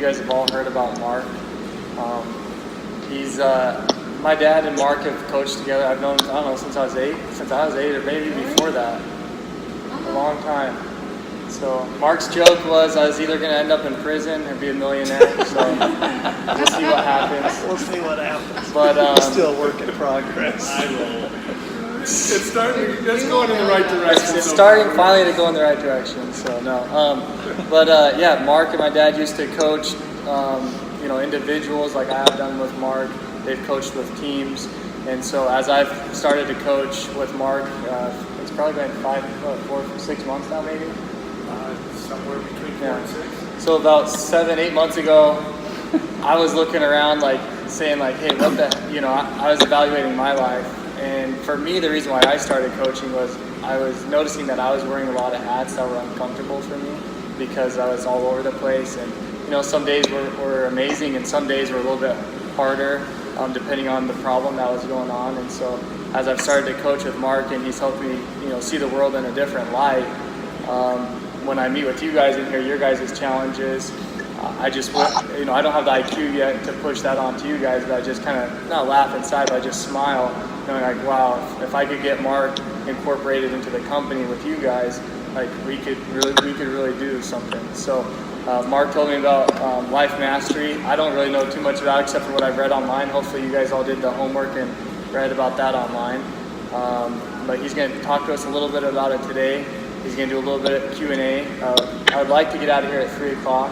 You guys have all heard about Mark. He's my dad and Mark have coached together. I've known, I don't know, since I was eight or maybe before that. A long time. So Mark's joke was I was either going to end up in prison or be a millionaire. So we'll see what happens. We'll see what happens. But still a work in progress. It's going in the right direction. It's starting finally to go in the right direction. So no, yeah, Mark and my dad used to coach, individuals like I have done with Mark. They've coached with teams, and so as I've started to coach with Mark, it's probably been 6 months now, maybe. Somewhere between 4 and 6. So about 7-8 months ago, I was looking around, saying, hey, what the, I was evaluating my life. And for me, the reason why I started coaching was I was noticing that I was wearing a lot of hats that were uncomfortable for me because I was all over the place. And, some days were amazing and some days were a little bit harder, depending on the problem that was going on. And so as I've started to coach with Mark and he's helped me, see the world in a different light, when I meet with you guys and hear your guys' challenges, I just, I don't have the IQ yet to push that onto you guys, but I just kind of, not laugh inside, but I just smile, knowing wow, if I could get Mark incorporated into the company with you guys, we could really do something. So Mark told me about Life Mastery. I don't really know too much about it except for what I've read online. Hopefully you guys all did the homework and read about that online. But he's going to talk to us a little bit about it today. He's going to do a little bit of Q&A. I would like to get out of here at 3 o'clock,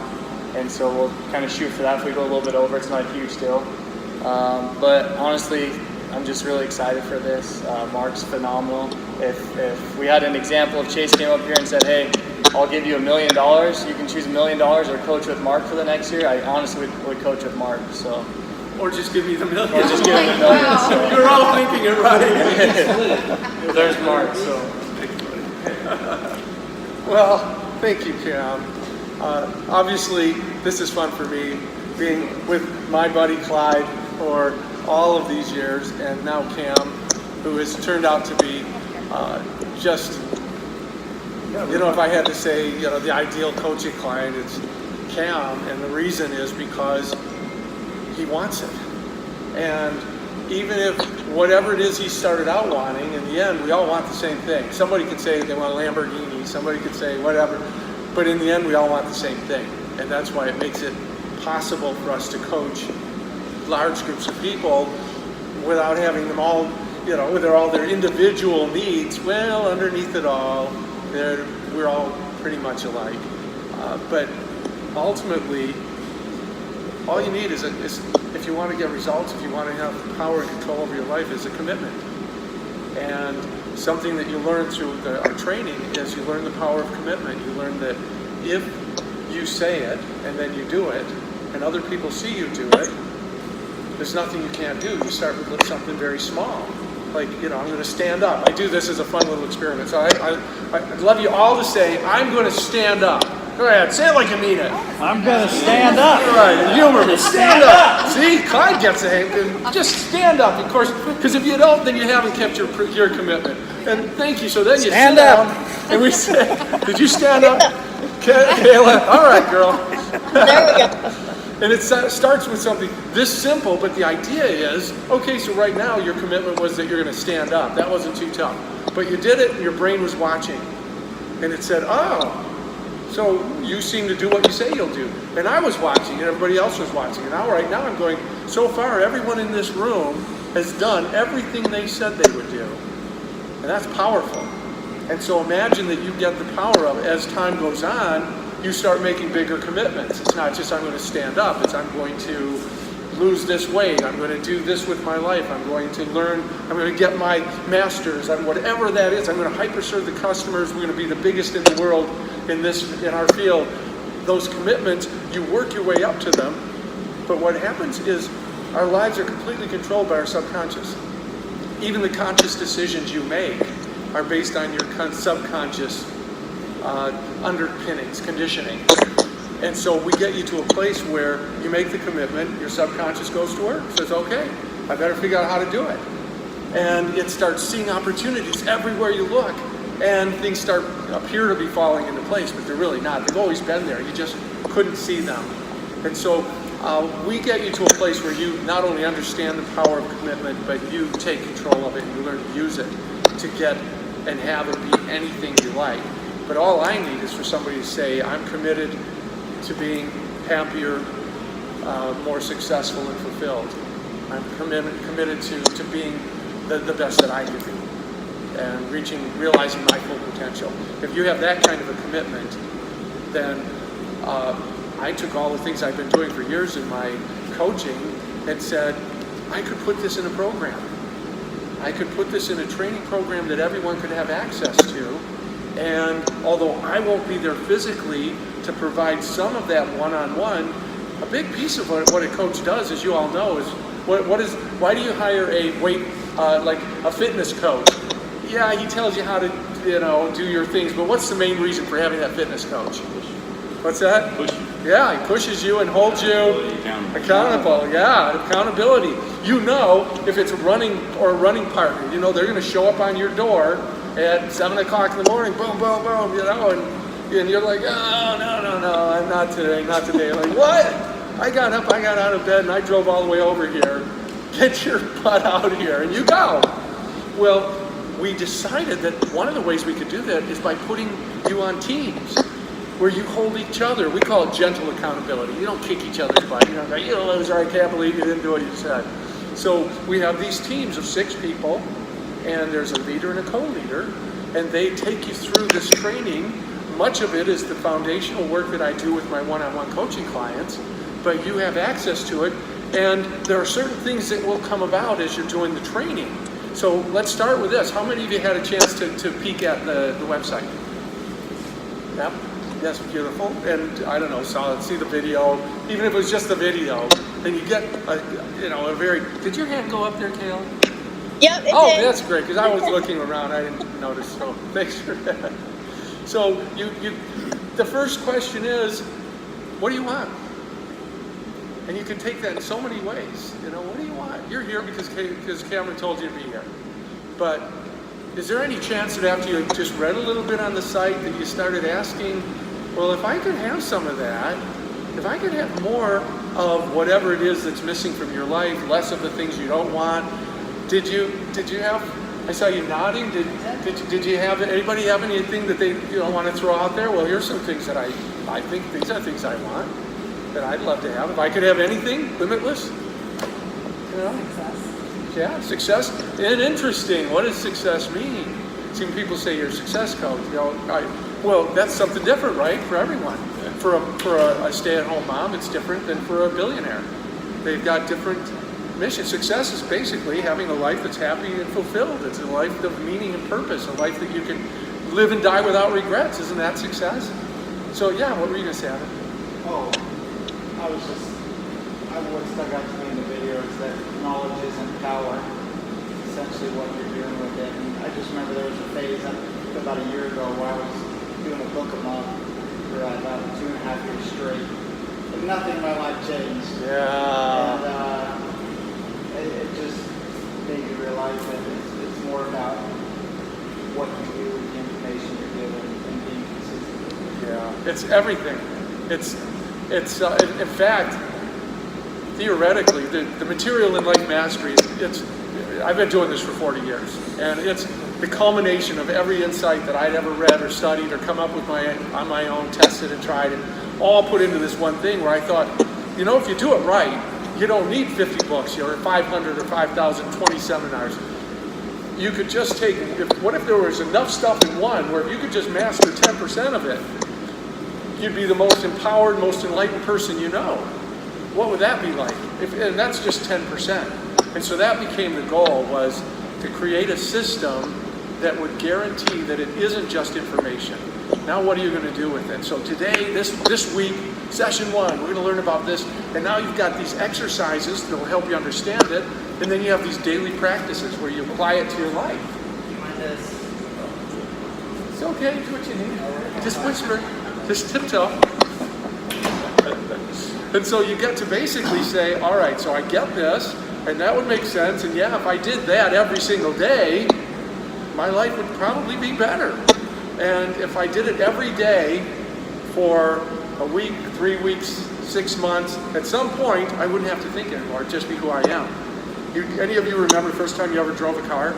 and so we'll kind of shoot for that. If we go a little bit over, it's not a huge deal. But honestly, I'm just really excited for this. Mark's phenomenal. If we had an example of Chase came up here and said, hey, I'll give you $1 million, you can choose $1 million or coach with Mark for the next year, I honestly would coach with Mark. So. Or just give me the $1 million. Or just give me the $1 million. So. You're all thinking it right. There's Mark. So. Well, thank you, Cam. Obviously, this is fun for me, being with my buddy Clyde for all of these years, and now Cam, who has turned out to be if I had to say, the ideal coaching client, it's Cam, and the reason is because he wants it. And even if whatever it is he started out wanting, in the end, we all want the same thing. Somebody could say they want a Lamborghini, somebody could say whatever, but in the end, we all want the same thing. And that's why it makes it possible for us to coach large groups of people without having them all, with all their individual needs. Well, underneath it all, we're all pretty much alike. But ultimately, all you need is if you want to get results, if you want to have power and control over your life, is a commitment. And something that you learn through our training is you learn the power of commitment. You learn that if you say it and then you do it, and other people see you do it, there's nothing you can't do. You start with something very small. I'm going to stand up. I do this as a fun little experiment. So I'd love you all to say, I'm going to stand up. Go ahead, say it like you mean it. I'm going to stand up. All right, humor me. Stand up. See, Clyde gets it. Just stand up, of course, because if you don't, then you haven't kept your commitment. And thank you. So then you stand sit up. down, and we say, did you stand up? Kayla, all right, girl. There we go. And it starts with something this simple, but the idea is, okay, so right now your commitment was that you're going to stand up. That wasn't too tough. But you did it, and your brain was watching. And it said, oh, so you seem to do what you say you'll do. And I was watching, and everybody else was watching. And now, right now, I'm going, so far, everyone in this room has done everything they said they would do. And that's powerful. And so imagine that you get the power of it. As time goes on, you start making bigger commitments. It's not just I'm going to stand up. It's I'm going to lose this weight. I'm going to do this with my life. I'm going to learn. I'm going to get my master's. Whatever that is. I'm going to hyper-serve the customers. We're going to be the biggest in the world in our field. Those commitments, you work your way up to them. But what happens is our lives are completely controlled by our subconscious. Even the conscious decisions you make are based on your subconscious underpinnings, conditioning. And so we get you to a place where you make the commitment, your subconscious goes to work, says, okay, I better figure out how to do it. And it starts seeing opportunities everywhere you look, and things appear to be falling into place, but they're really not. They've always been there, you just couldn't see them. And so we get you to a place where you not only understand the power of commitment, but you take control of it and you learn to use it to get and have it be anything you like. But all I need is for somebody to say, I'm committed to being happier, more successful and fulfilled. I'm committed to being the best that I can be and realizing my full potential. If you have that kind of a commitment, then I took all the things I've been doing for years in my coaching and said, I could put this in a program. I could put this in a training program that everyone could have access to. And although I won't be there physically to provide some of that one-on-one, a big piece of what a coach does, as you all know, is why do you hire like a fitness coach? Yeah, he tells you how to, do your things, but what's the main reason for having that fitness coach? What's that? Push. Yeah, he pushes you and holds you accountable. Yeah, accountability. If it's a running partner, they're going to show up on your door at 7 o'clock in the morning, boom, boom, boom, and you're like, oh, no, I'm not today. Like, what? I got out of bed and I drove all the way over here. Get your butt out here, and you go. Well, we decided that one of the ways we could do that is by putting you on teams where you hold each other. We call it gentle accountability. You don't kick each other's butt. You don't go, you loser, I can't believe you didn't do what you said. So we have these teams of 6 people, and there's a leader and a co-leader, and they take you through this training. Much of it is the foundational work that I do with my one-on-one coaching clients, but you have access to it, and there are certain things that will come about as you're doing the training. So let's start with this. How many of you had a chance to peek at the website? Yep. Yes, beautiful. And I don't know, see the video. Even if it was just the video, then you get a very. Did your hand go up there, Kayla? Yep, it Oh, did. that's great, because I was looking around, I didn't notice. So thanks for that. So the first question is, what do you want? And you can take that in so many ways. What do you want? You're here because Cameron told you to be here. But is there any chance that after you just read a little bit on the site that you started asking, well, if I could have some of that, if I could have more of whatever it is that's missing from your life, less of the things you don't want, did you have, I saw you nodding, did you have, anybody have anything that they want to throw out there? Well, here's some things that I think these are things I want, that I'd love to have. If I could have anything, limitless, Yeah, success. And interesting, what does success mean? See, when people say you're a success coach, well, that's something different, right, for everyone. Yeah. For a stay-at-home mom, it's different than for a billionaire. They've got different missions. Success is basically having a life that's happy and fulfilled. It's a life of meaning and purpose, a life that you can live and die without regrets. Isn't that success? So, yeah, what were you going to say, Adam? Oh, what stuck out to me in the video is that knowledge isn't power. Essentially what you're doing with it. And I just remember there was a phase about a year ago where I was doing a book a month for about 2.5 years straight. And nothing in my life changed. Yeah. And it just made me realize that it's more about what you do, the information you're given, and being consistent. Yeah, it's everything. It's in fact, theoretically, the material in Life Mastery, I've been doing this for 40 years, and it's the culmination of every insight that I'd ever read or studied or come up with on my own, tested and tried, and all put into this one thing where I thought, if you do it right, you don't need 50 books or 500 or 5,000, 20 seminars. You could just take, what if there was enough stuff in one where if you could just master 10% of it, you'd be the most empowered, most enlightened person you know. What would that be like? And that's just 10%. And so that became the goal, was to create a system that would guarantee that it isn't just information. Now what are you going to do with it? So today, this week, session 1, we're going to learn about this. And now you've got these exercises that will help you understand it. And then you have these daily practices where you apply it to your life. It's okay, do what you need. Just whisper, just tiptoe. And so you get to basically say, all right, so I get this, and that would make sense. And yeah, if I did that every single day, my life would probably be better. And if I did it every day for a week, 3 weeks, 6 months, at some point, I wouldn't have to think anymore. It'd just be who I am. Any of you remember the first time you ever drove a car?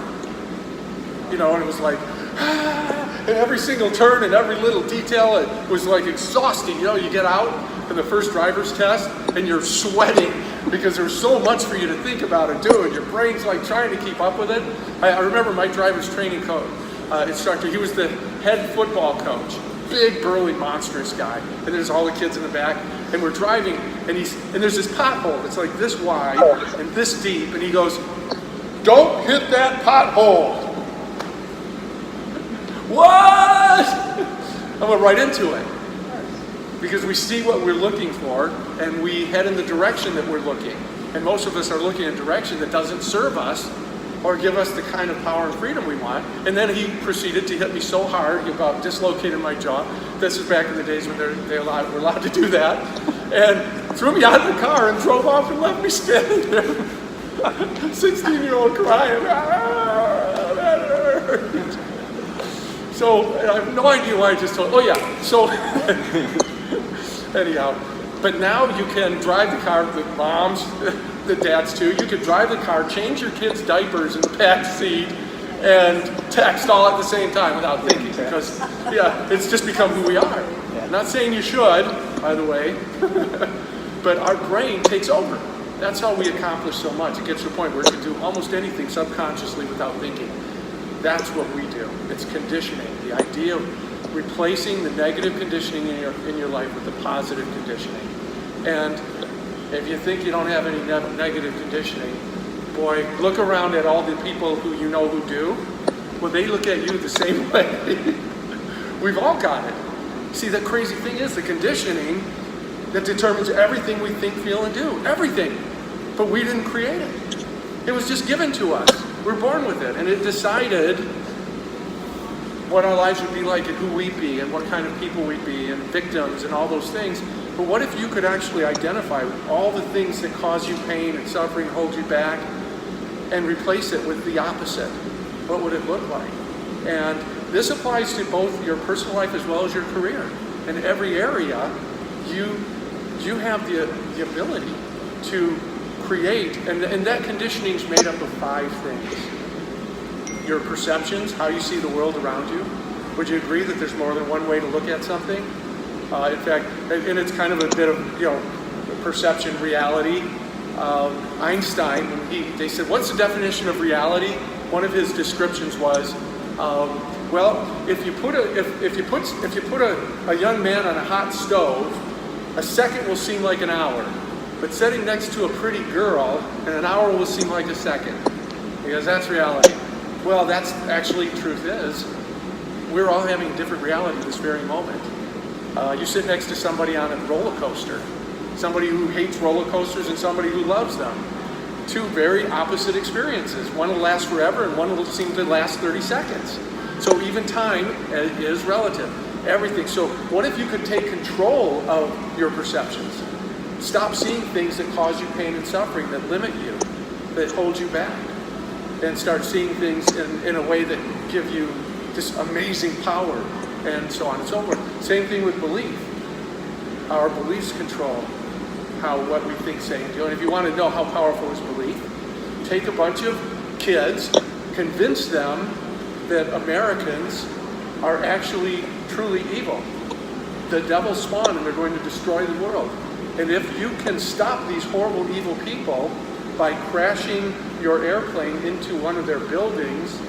You know, and it was like, and every single turn and every little detail, it was like exhausting. You know, you get out in the first driver's test and you're sweating because there's so much for you to think about and do, and your brain's like trying to keep up with it. I remember my driver's training instructor, he was the head football coach, big, burly, monstrous guy, and there's all the kids in the back, and we're driving, and there's this pothole that's like this wide and this deep, and he goes, "Don't hit that pothole." What? I went right into it. Because we see what we're looking for, and we head in the direction that we're looking. And most of us are looking in a direction that doesn't serve us or give us the kind of power and freedom we want. And then he proceeded to hit me so hard, he about dislocated my jaw. This is back in the days when were allowed to do that. And threw me out of the car and drove off and left me standing there. 16-year-old crying. "Ah, that hurt." So I have no idea why I just told. Oh yeah. So anyhow, but now you can drive the car. The moms, the dads too. You can drive the car, change your kids' diapers in the back seat, and text all at the same time without thinking. Because it's just become who we are. Not saying you should, by the way, but our brain takes over. That's how we accomplish so much. It gets to a point where we can do almost anything subconsciously without thinking. That's what we do. It's conditioning. The idea of replacing the negative conditioning in your life with the positive conditioning. And if you think you don't have any negative conditioning, boy, look around at all the people who you know who do. Well, they look at you the same way. We've all got it. See, the crazy thing is the conditioning that determines everything we think, feel, and do. Everything. But we didn't create it. It was just given to us. We're born with it, and it decided what our lives would be like and who we'd be and what kind of people we'd be and victims and all those things. But what if you could actually identify all the things that cause you pain and suffering, hold you back, and replace it with the opposite? What would it look like? And this applies to both your personal life as well as your career. In every area, you have the ability to create, and that conditioning is made up of 5 things. Your perceptions, how you see the world around you. Would you agree that there's more than one way to look at something? In fact, and it's kind of a bit of, perception, reality. Einstein, they said, "What's the definition of reality?" One of his descriptions was, if you put a young man on a hot stove, a second will seem like an hour. But sitting next to a pretty girl, and an hour will seem like a second. Because that's reality. Well, that's actually, truth is, we're all having a different reality this very moment. You sit next to somebody on a roller coaster. Somebody who hates roller coasters and somebody who loves them. 2 very opposite experiences. One will last forever and one will seem to last 30 seconds. So even time is relative. Everything. So what if you could take control of your perceptions? Stop seeing things that cause you pain and suffering, that limit you, that hold you back. And start seeing things in a way that give you this amazing power, and so on and so forth. Same thing with belief. Our beliefs control what we think, say, and do. And if you want to know how powerful is belief, take a bunch of kids, convince them that Americans are actually truly evil. The devil spawned and they're going to destroy the world. And if you can stop these horrible, evil people by crashing your airplane into one of their buildings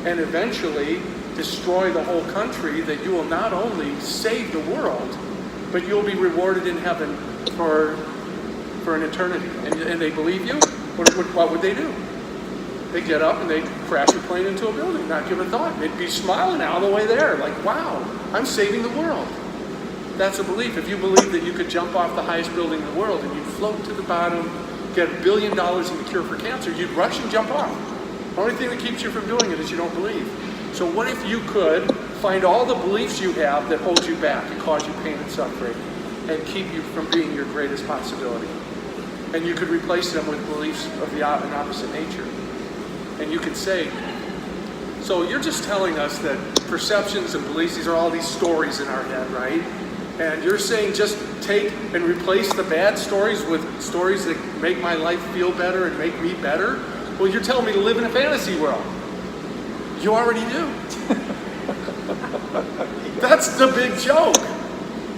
and eventually destroy the whole country, that you will not only save the world, but you'll be rewarded in heaven for an eternity. And they believe you, what would they do? They get up and they crash a plane into a building, not give a thought. They'd be smiling all the way there, like, wow, I'm saving the world. That's a belief. If you believe that you could jump off the highest building in the world and you'd float to the bottom, get $1 billion in the cure for cancer, you'd rush and jump off. The only thing that keeps you from doing it is you don't believe. So what if you could find all the beliefs you have that hold you back and cause you pain and suffering and keep you from being your greatest possibility? And you could replace them with beliefs of an opposite nature. And you could say, so you're just telling us that perceptions and beliefs, these are all these stories in our head, right? And you're saying just take and replace the bad stories with stories that make my life feel better and make me better? Well, you're telling me to live in a fantasy world. You already do. That's the big joke.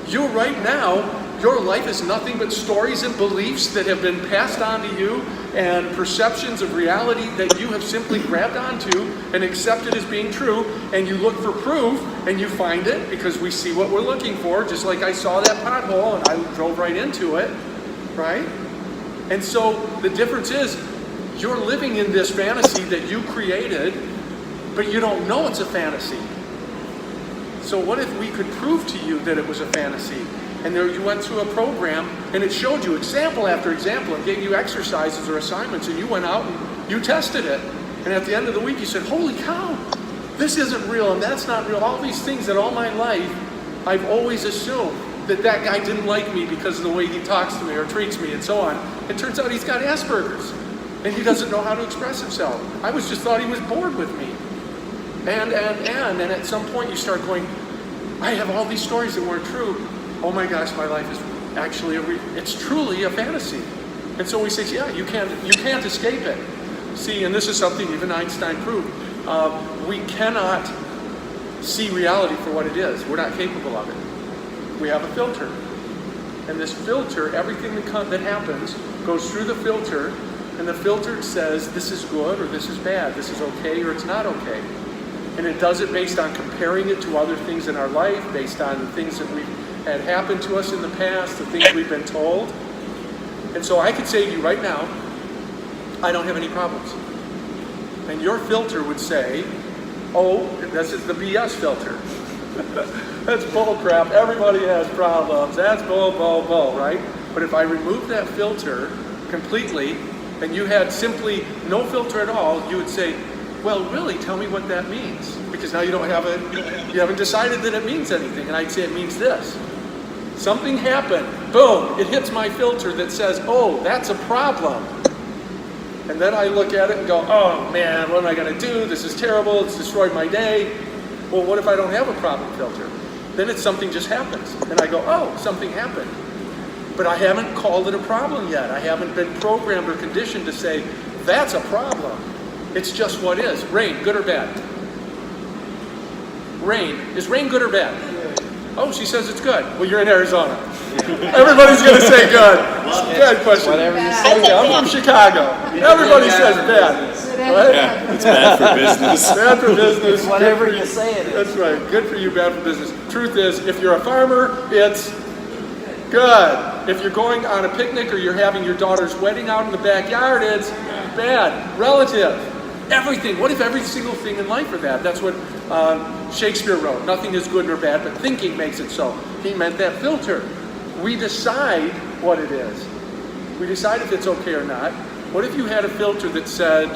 You right now, your life is nothing but stories and beliefs that have been passed on to you and perceptions of reality that you have simply grabbed onto and accepted as being true, and you look for proof and you find it because we see what we're looking for, just like I saw that pothole and I drove right into it, right? And so the difference is you're living in this fantasy that you created, but you don't know it's a fantasy. So what if we could prove to you that it was a fantasy? And there you went through a program and it showed you example after example and gave you exercises or assignments, and you went out and you tested it. And at the end of the week you said, holy cow, this isn't real and that's not real. All these things that all my life I've always assumed that that guy didn't like me because of the way he talks to me or treats me and so on. It turns out he's got Asperger's and he doesn't know how to express himself. I just thought he was bored with me. And at some point you start going, I have all these stories that weren't true. Oh my gosh, my life is actually it's truly a fantasy. And so we say, yeah, you can't escape it. See, and this is something even Einstein proved. We cannot see reality for what it is. We're not capable of it. We have a filter. And this filter, everything that happens goes through the filter, and the filter says this is good or this is bad, this is okay or it's not okay. And it does it based on comparing it to other things in our life, based on the things that we've had happened to us in the past, the things we've been told. And so I could say to you right now, I don't have any problems. And your filter would say, oh, this is the BS filter. That's bull crap. Everybody has problems. That's bull, right? But if I remove that filter completely, and you had simply no filter at all, you would say, well, really, tell me what that means. Because now you haven't decided that it means anything. And I'd say it means this. Something happened, boom, it hits my filter that says, oh, that's a problem. And then I look at it and go, oh man, what am I gonna do? This is terrible, it's destroyed my day. Well, what if I don't have a problem filter? Then it's something just happens. And I go, oh, something happened. But I haven't called it a problem yet. I haven't been programmed or conditioned to say, that's a problem. It's just what is. Rain, good or bad? Rain. Is rain good or bad? Oh, she says it's good. Well, you're in Arizona. Everybody's going to say good. Good question. Whatever you I say. said I'm from Chicago. Everybody says bad. Right? Yeah, it's bad for business. Bad for business. Whatever you say it is. That's right. Good for you, bad for business. Truth is, if you're a farmer, it's good. If you're going on a picnic or you're having your daughter's wedding out in the backyard, it's bad. Relative. Everything. What if every single thing in life are that? That's what Shakespeare wrote. Nothing is good nor bad, but thinking makes it so. He meant that filter. We decide what it is. We decide if it's okay or not. What if you had a filter that said,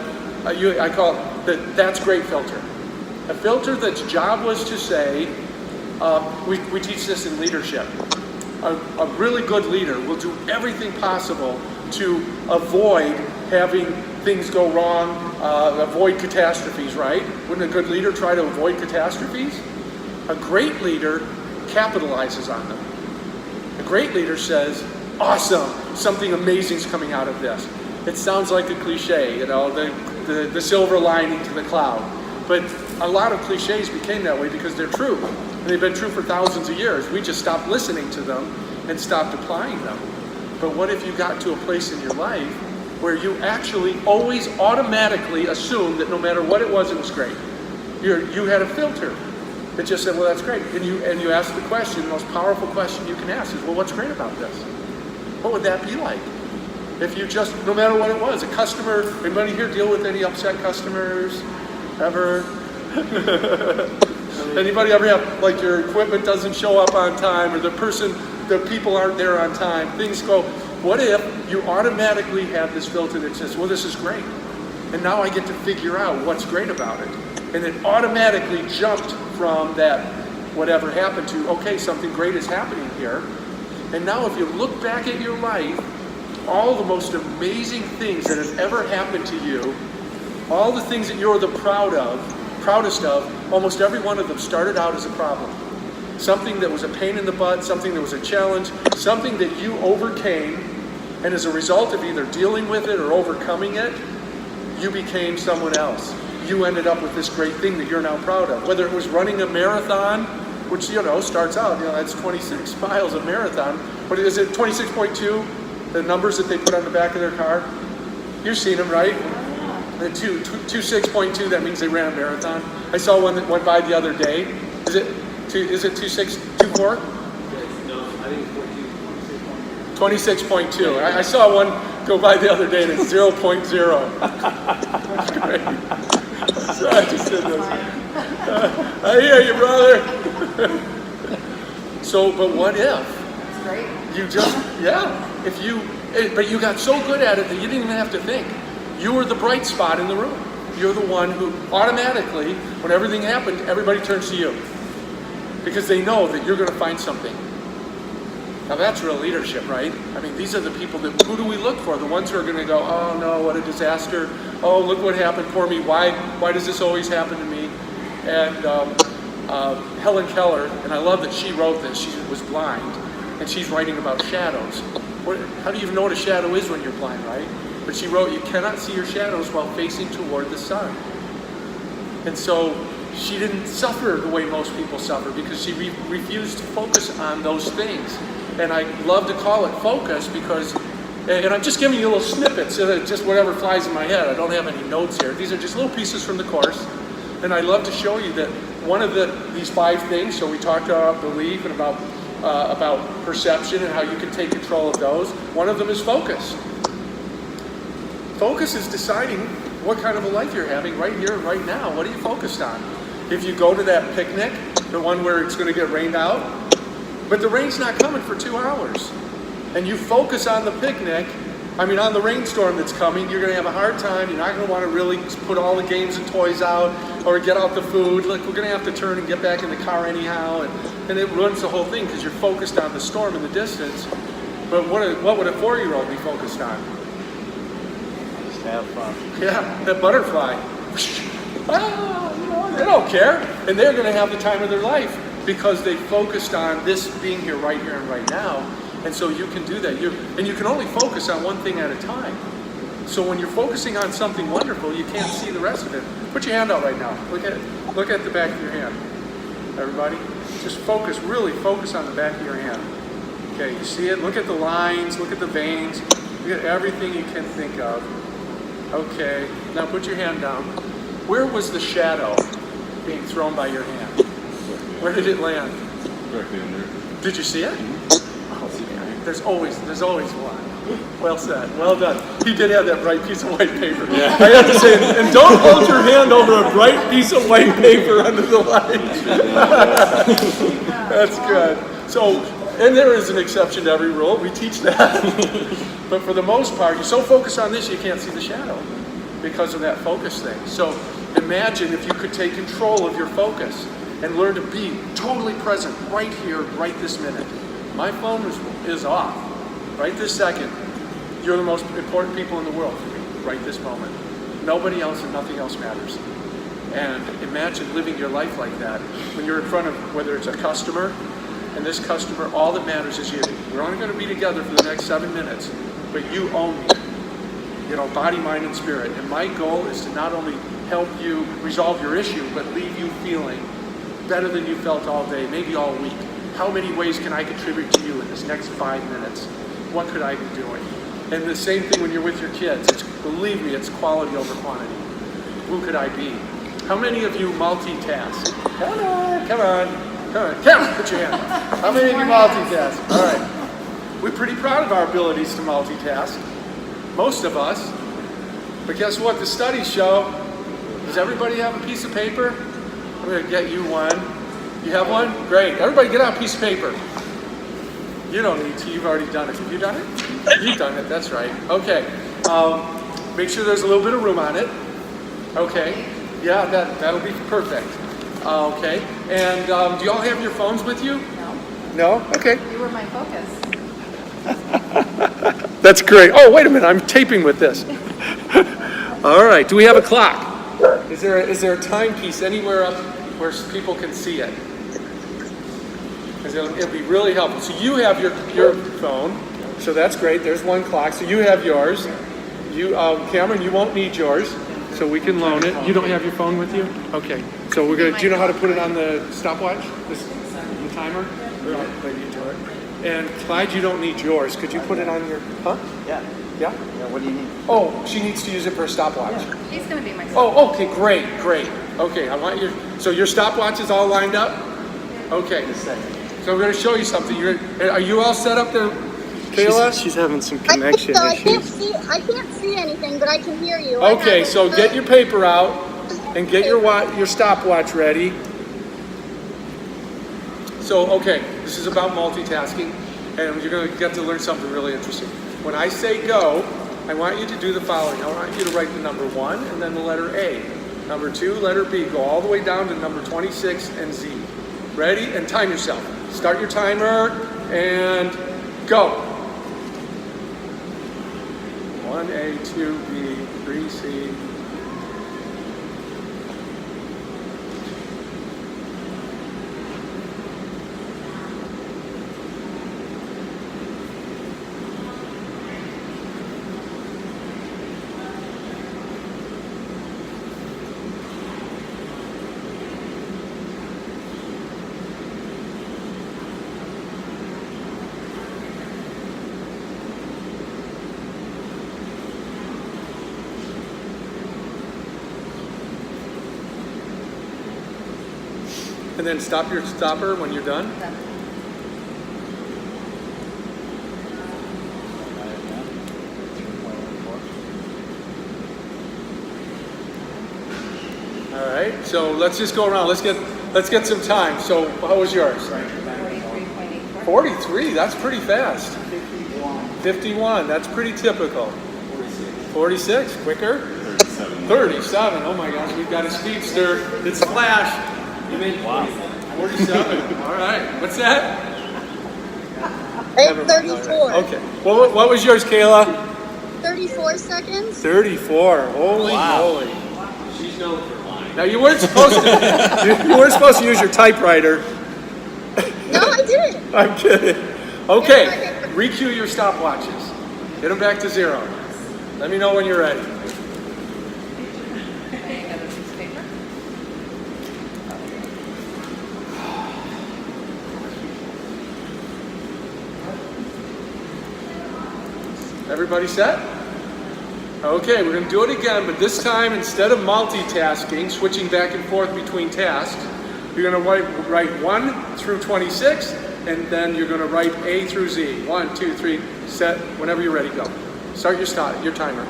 I call it that's great filter. A filter that's job was to say, we teach this in leadership. A really good leader will do everything possible to avoid having things go wrong, avoid catastrophes, right? Wouldn't a good leader try to avoid catastrophes? A great leader capitalizes on them. A great leader says, awesome, something amazing is coming out of this. It sounds like a cliche, the silver lining to the cloud. But a lot of cliches became that way because they're true. And they've been true for thousands of years. We just stopped listening to them and stopped applying them. But what if you got to a place in your life where you actually always automatically assumed that no matter what it was great? You had a filter that just said, well, that's great. And you asked the question, the most powerful question you can ask is, well, what's great about this? What would that be like? If you just, no matter what it was, a customer, anybody here deal with any upset customers ever? Anybody ever have, like, your equipment doesn't show up on time, or the people aren't there on time, things go, what if you automatically have this filter that says, well, this is great, and now I get to figure out what's great about it, and it automatically jumped from that whatever happened to, okay, something great is happening here. And now if you look back at your life, all the most amazing things that have ever happened to you, all the things that you're the proudest of, almost every one of them started out as a problem. something that was a pain in the butt, something that was a challenge, something that you overcame, and as a result of either dealing with it or overcoming it, you became someone else. You ended up with this great thing that you're now proud of. Whether it was running a marathon, which, starts out, that's 26 miles a marathon. What is it, 26.2? The numbers that they put on the back of their car? You've seen them, right? The 26.2, that means they ran a marathon. I saw one that went by the other day. Is it 26.24? No, I think it's 14. 26.2. I saw one go by the other day and it's 0.0. That's great. So I just did this. I hear you, brother. But what if? That's great. But you got so good at it that you didn't even have to think. You were the bright spot in the room. You're the one who automatically, when everything happened, everybody turns to you. Because they know that you're going to find something. Now that's real leadership, right? I mean, these are the people who do we look for? The ones who are going to go, oh no, what a disaster. Oh, look what happened for me. Why does this always happen to me? And Helen Keller, and I love that she wrote this. She was blind, and she's writing about shadows. How do you even know what a shadow is when you're blind, right? But she wrote, you cannot see your shadows while facing toward the sun. And so she didn't suffer the way most people suffer because she refused to focus on those things. And I love to call it focus because, and I'm just giving you little snippets, just whatever flies in my head. I don't have any notes here. These are just little pieces from the course. And I love to show you that one of these 5 things, so we talked about belief and about perception and how you can take control of those. One of them is focus. Focus is deciding what kind of a life you're having right here and right now. What are you focused on? If you go to that picnic, the one where it's going to get rained out, but the rain's not coming for 2 hours, and you focus on the picnic, on the rainstorm that's coming, you're going to have a hard time. You're not going to want to really put all the games and toys out or get out the food. Look, we're going to have to turn and get back in the car anyhow, and it ruins the whole thing because you're focused on the storm in the distance. But what would a 4-year-old be focused on? Just have fun. Yeah, that butterfly. They don't care. And they're going to have the time of their life because they focused on this being here and right now. And so you can do that. And you can only focus on one thing at a time. So when you're focusing on something wonderful, you can't see the rest of it. Put your hand out right now. Look at the back of your hand. Everybody, just really focus on the back of your hand. Okay, you see it? Look at the lines, look at the veins, look at everything you can think of. Okay, now put your hand down. Where was the shadow being thrown by your hand? Where did it land? Directly in there. Did you see it? Oh, man. There's always one. Well said. Well done. He did have that bright piece of white paper. Yeah. I have to say, and don't hold your hand over a bright piece of white paper under the light. That's good. So, and there is an exception to every rule. We teach that. But for the most part, you're so focused on this, you can't see the shadow because of that focus thing. So imagine if you could take control of your focus and learn to be totally present right here, right this minute. My phone is off right this second. You're the most important people in the world for me right this moment. Nobody else and nothing else matters. And imagine living your life like that when you're in front of, whether it's a customer, and this customer, all that matters is you. We're only going to be together for the next 7 minutes, but you own me. Body, mind, and spirit. And my goal is to not only help you resolve your issue, but leave you feeling better than you felt all day, maybe all week. How many ways can I contribute to you in this next 5 minutes? What could I be doing? And the same thing when you're with your kids. Believe me, it's quality over quantity. Who could I be? How many of you multitask? Come on. Cameron, put your hand up. How many of you multitask? All right. We're pretty proud of our abilities to multitask. Most of us. But guess what? The studies show, does everybody have a piece of paper? I'm going to get you one. You have one? Great. Everybody get out a piece of paper. You don't need to. You've already done it. Have you done it? You've done it. That's right. Okay. Make sure there's a little bit of room on it. Okay. Yeah, that'll be perfect. Okay. And do you all have your phones with you? No, No? Okay. you were my focus. That's great. Oh, wait a minute. I'm taping with this. All right. Do we have a clock? Is there a timepiece anywhere up where people can see it? because it'll be really helpful. So you have your phone, so that's great. There's one clock, so you have yours. You, Cameron, you won't need yours, so we can loan it. You don't have your phone with you? Okay. So we're gonna. Do you know how to put it on the stopwatch? The timer? Maybe you do it. And Clyde, you don't need yours. Could you put it on your? Huh? Yeah. Yeah. Yeah, what do you need? Oh, she needs to use it for a stopwatch. He's gonna be my son. Oh, okay, great. Okay, I want your. So your stopwatch is all lined up. Okay. So we're gonna show you something. Are you all set up there, Kayla? She's having some I think connection so. issues. I can't see anything, but I can hear you. Okay, so get your paper out and get your stopwatch ready. So, okay, this is about multitasking, and you're going to get to learn something really interesting. When I say go, I want you to do the following. I want you to write the number 1 and then the letter A. Number 2, letter B. Go all the way down to number 26 and Z. Ready? And time yourself. Start your timer and go. 1A, 2B, 3C. And then stop your stopper when you're done. All right, so let's just go around. Let's get some time. So how was yours? 43, that's pretty fast. 51, that's pretty typical. 46, quicker? 37, oh my gosh, we've got a speedster. It's Flash. You made 47, all right. What's that? Never mind. 34. Okay, what was yours, Kayla? 34 seconds. 34, holy moly. She's known for lying. Now you weren't supposed to, you weren't supposed to use your typewriter. No, I didn't. I'm kidding. Okay, recue your stopwatches. Get them back to 0. Let me know when you're ready. Everybody set? Okay, we're going to do it again, but this time instead of multitasking, switching back and forth between tasks, you're going to write 1 through 26, and then you're going to write A through Z. 1, 2, 3, set. Whenever you're ready, go. Start your timer.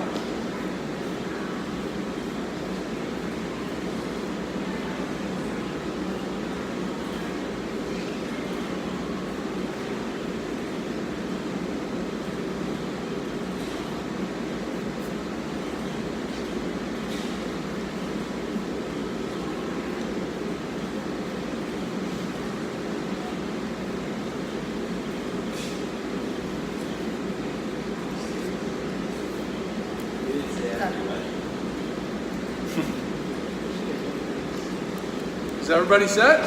Is everybody set?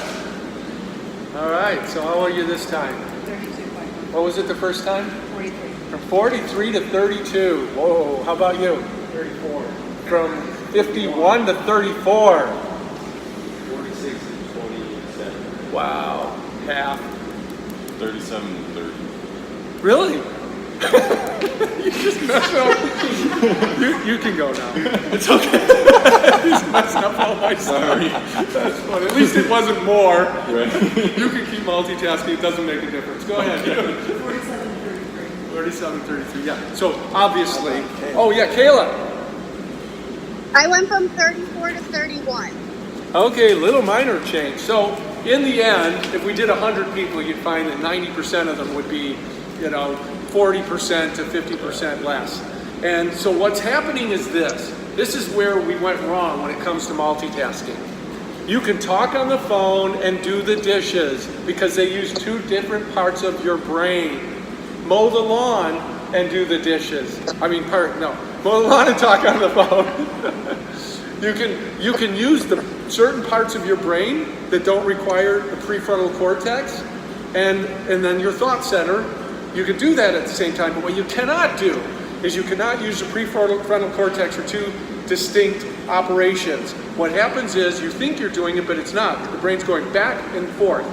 All right, so how are you this time? 32.1. What was it the first time? 43. From 43 to 32. Whoa, how about you? 34. From 51 to 34. 46 and 27. Wow, half. 37 and 30. Really? You just messed up. You can go now. It's okay. He's messing up all my stuff. That's funny. At least it wasn't more. Right. You can keep multitasking. It doesn't make a difference. Go ahead. 37, 33. Yeah. So obviously. Oh yeah, Kayla. I went from 34 to 31. Okay, little minor change. So in the end, if we did 100 people, you'd find that 90% of them would be, 40% to 50% less. And so what's happening is this. This is where we went wrong when it comes to multitasking. You can talk on the phone and do the dishes because they use 2 different parts of your brain. Mow the lawn and do the dishes. Mow the lawn and talk on the phone. You can use the certain parts of your brain that don't require the prefrontal cortex, and then your thought center. You can do that at the same time, but what you cannot do is you cannot use the prefrontal cortex for two distinct operations. What happens is you think you're doing it, but it's not. The brain's going back and forth,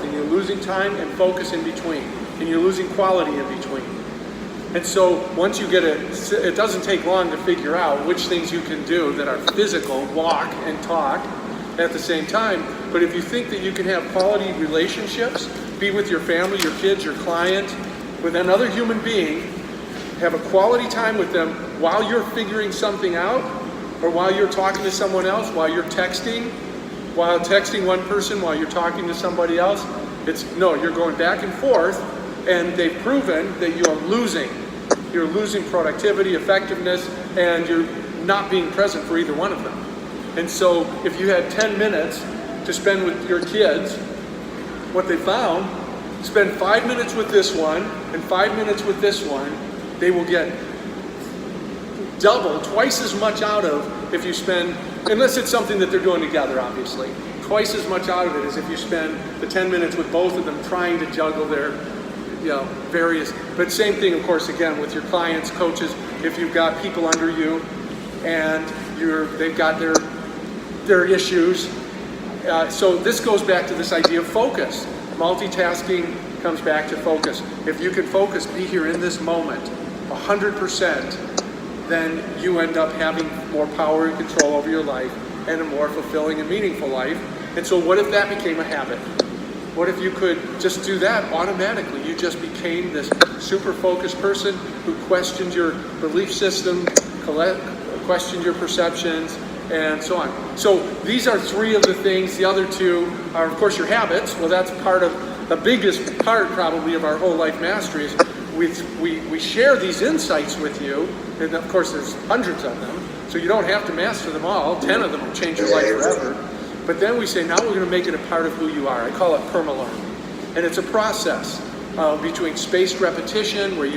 and you're losing time and focus in between, and you're losing quality in between. And so once you get it doesn't take long to figure out which things you can do that are physical, walk and talk at the same time. But if you think that you can have quality relationships, be with your family, your kids, your client, with another human being, have a quality time with them while you're figuring something out, or while you're talking to someone else, while texting one person, while you're talking to somebody else, you're going back and forth, and they've proven that you are losing. You're losing productivity, effectiveness, and you're not being present for either one of them. And so if you had 10 minutes to spend with your kids, what they found, spend 5 minutes with this one and 5 minutes with this one, they will get twice as much out of if you spend, unless it's something that they're doing together, obviously, twice as much out of it as if you spend the 10 minutes with both of them trying to juggle their various, but same thing, of course, again, with your clients, coaches, if you've got people under you and they've got their issues. So this goes back to this idea of focus. Multitasking comes back to focus. If you can focus, be here in this moment, 100%, then you end up having more power and control over your life and a more fulfilling and meaningful life. And so what if that became a habit? What if you could just do that automatically? You just became this super focused person who questioned your belief system, questioned your perceptions, and so on. So these are three of the things. The other two are, of course, your habits. Well, that's part of the biggest part probably of our whole life mastery is we share these insights with you. And of course, there's hundreds of them. So you don't have to master them all. 10 of them will change your life forever. But then we say, now we're going to make it a part of who you are. I call it perma-learn. And it's a process between spaced repetition, where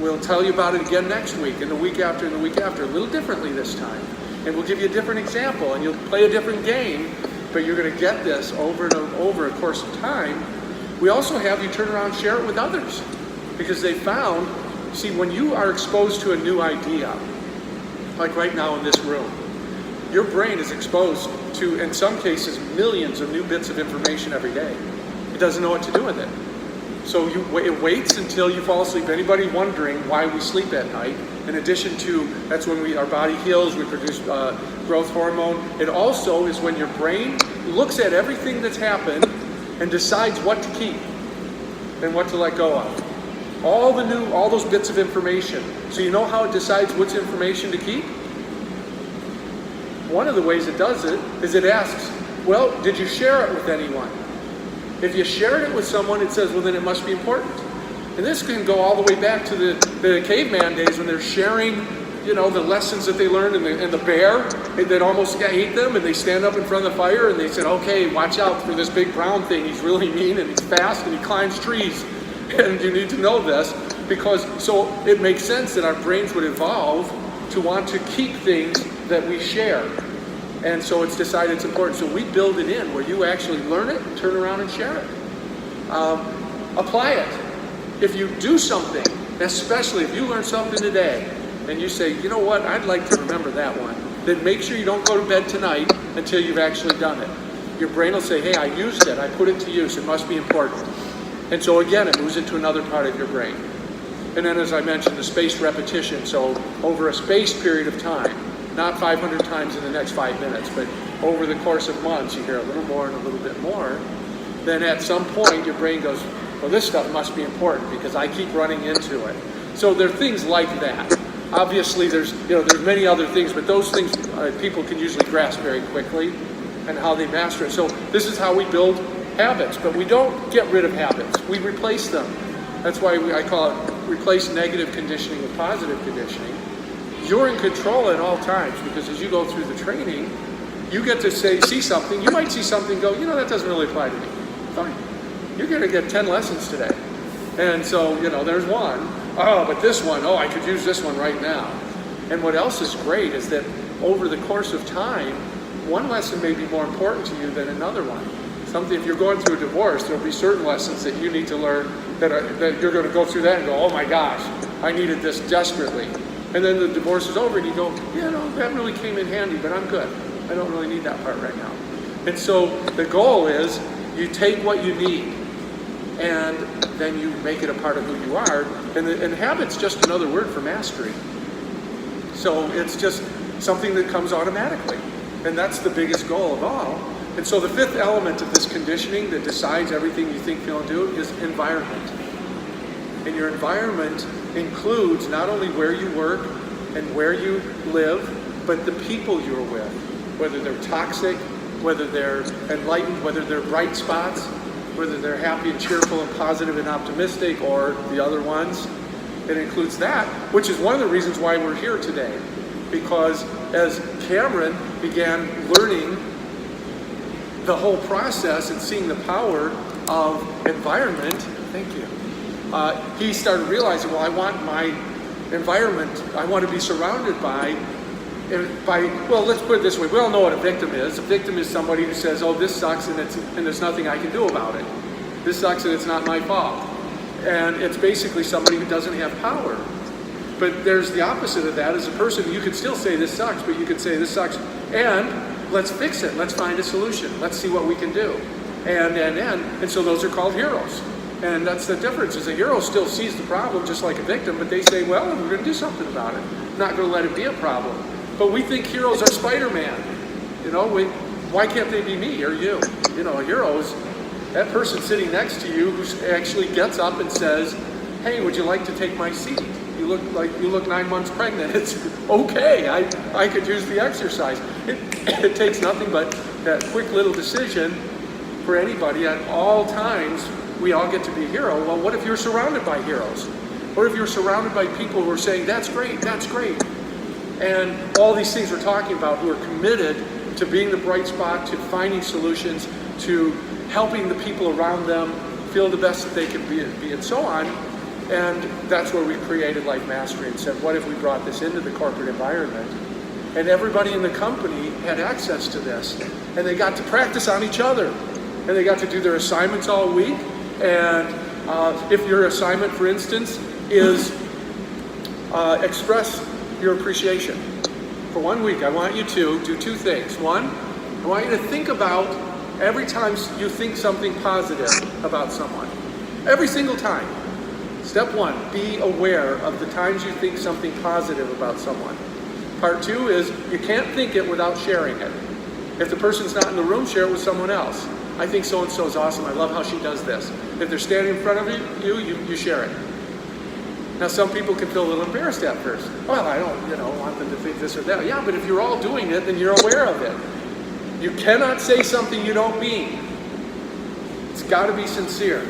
we'll tell you about it again next week, and the week after, and the week after, a little differently this time. And we'll give you a different example, and you'll play a different game, but you're going to get this over and over a course of time. We also have you turn around and share it with others, because they found, see, when you are exposed to a new idea, like right now in this room, your brain is exposed to, in some cases, millions of new bits of information every day. It doesn't know what to do with it. So it waits until you fall asleep. Anybody wondering why we sleep at night? In addition to, that's when our body heals, we produce growth hormone. It also is when your brain looks at everything that's happened and decides what to keep and what to let go of. All those bits of information. So you know how it decides which information to keep? One of the ways it does it is it asks, well, did you share it with anyone? If you shared it with someone, it says, well, then it must be important. And this can go all the way back to the caveman days when they're sharing, the lessons that they learned, and the bear that almost ate them, and they stand up in front of the fire and they said, okay, watch out for this big brown thing. He's really mean and he's fast and he climbs trees. And you need to know this so it makes sense that our brains would evolve to want to keep things that we share. And so it's decided it's important. So we build it in where you actually learn it, turn around and share it. Apply it. If you do something, especially if you learn something today, and you say, you know what, I'd like to remember that one, then make sure you don't go to bed tonight until you've actually done it. Your brain will say, hey, I used it, I put it to use, it must be important. And so again, it moves into another part of your brain. And then, as I mentioned, the spaced repetition. So over a spaced period of time, not 500 times in the next 5 minutes, but over the course of months, you hear a little more and a little bit more. Then at some point, your brain goes, well, this stuff must be important because I keep running into it. So there are things like that. Obviously, there's many other things, but those things people can usually grasp very quickly and how they master it. So this is how we build habits, but we don't get rid of habits. We replace them. That's why I call it replace negative conditioning with positive conditioning. You're in control at all times, because as you go through the training, you get to see something. You might see something, go, that doesn't really apply to me. Fine. You're going to get 10 lessons today. And so, there's one. Oh, but this one, I could use this one right now. And what else is great is that over the course of time, one lesson may be more important to you than another one. Something, if you're going through a divorce, there'll be certain lessons that you need to learn that you're going to go through that and go, oh my gosh, I needed this desperately. And then the divorce is over and you go, yeah, no, that really came in handy, but I'm good. I don't really need that part right now. And so the goal is you take what you need and then you make it a part of who you are. And habit's just another word for mastery. So it's just something that comes automatically. And that's the biggest goal of all. And so the fifth element of this conditioning that decides everything you think, feel, and do is environment. And your environment includes not only where you work and where you live, but the people you're with. Whether they're toxic, whether they're enlightened, whether they're bright spots, whether they're happy and cheerful and positive and optimistic, or the other ones. It includes that, which is one of the reasons why we're here today. Because as Cameron began learning the whole process and seeing the power of environment, thank you, he started realizing, well, I want my environment, I want to be surrounded by, well, let's put it this way. We all know what a victim is. A victim is somebody who says, oh, this sucks and there's nothing I can do about it. This sucks and it's not my fault. And it's basically somebody who doesn't have power. But there's the opposite of that. As a person, you could still say this sucks, but you could say this sucks and let's fix it. Let's find a solution. Let's see what we can do. And so those are called heroes. And that's the difference, is a hero still sees the problem just like a victim, but they say, well, we're going to do something about it. I'm not going to let it be a problem. But we think heroes are Spider-Man. You know, why can't they be me or you? You know, a hero is that person sitting next to you who actually gets up and says, hey, would you like to take my seat? You look 9 months pregnant. It's okay. I could use the exercise. It takes nothing but that quick little decision for anybody at all times. We all get to be a hero. Well, what if you're surrounded by heroes? What if you're surrounded by people who are saying, that's great, that's great. And all these things we're talking about, who are committed to being the bright spot, to finding solutions, to helping the people around them feel the best that they can be and so on. And that's where we created Life Mastery and said, what if we brought this into the corporate environment? And everybody in the company had access to this. And they got to practice on each other. And they got to do their assignments all week. And if your assignment, for instance, is express your appreciation. For 1 week, I want you to do two things. One, I want you to think about every time you think something positive about someone. Every single time. Step one, be aware of the times you think something positive about someone. Part two is you can't think it without sharing it. If the person's not in the room, share it with someone else. I think so-and-so is awesome. I love how she does this. If they're standing in front of you share it. Now, some people can feel a little embarrassed at first. Well, I don't, want them to think this or that. Yeah, but if you're all doing it, then you're aware of it. You cannot say something you don't mean. It's got to be sincere.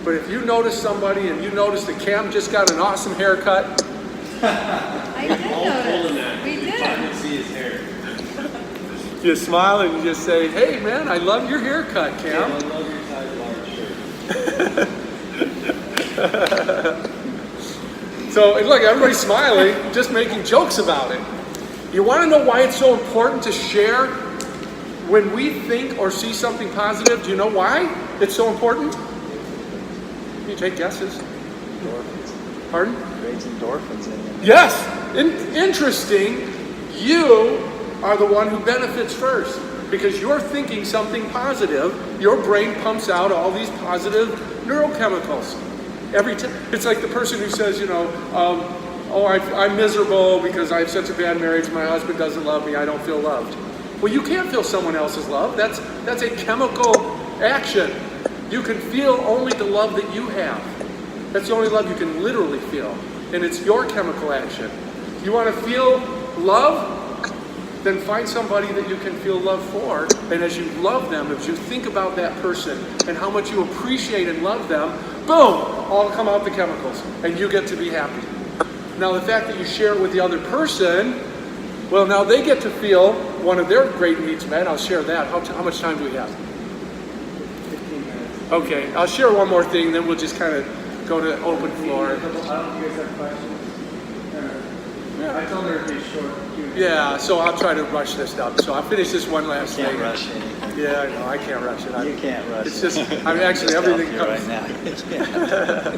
But if you notice somebody and you notice that Cam just got an awesome haircut. I did notice. We did. Finally see his hair. You smile and you just say, hey man, I love your haircut, Cam. I love your size large shirt. So, and look, everybody's smiling, just making jokes about it. You want to know why it's so important to share when we think or see something positive? Do you know why it's so important? Can you take guesses? Endorphins. Pardon? Creates endorphins in you. Yes. Interesting. You are the one who benefits first. Because you're thinking something positive, your brain pumps out all these positive neurochemicals. Every time, it's like the person who says, I'm miserable because I have such a bad marriage, my husband doesn't love me, I don't feel loved. Well, you can't feel someone else's love. That's a chemical action. You can feel only the love that you have. That's the only love you can literally feel. And it's your chemical action. You want to feel love? Then find somebody that you can feel love for. And as you love them, as you think about that person and how much you appreciate and love them, boom, all come out the chemicals. And you get to be happy. Now, the fact that you share it with the other person, well, now they get to feel one of their great needs met. I'll share that. How much time do we have? 15 minutes. Okay, I'll share one more thing, then we'll just kind of go to open floor. I don't know if you guys have questions. Yeah. I told wonder if he's short. Yeah, so I'll try to rush this up. So I'll finish this one last Can't thing. rush anything. Yeah, I know, I can't rush it. You can't rush It's it. just, I mean, actually, everything Stop comes. you right now.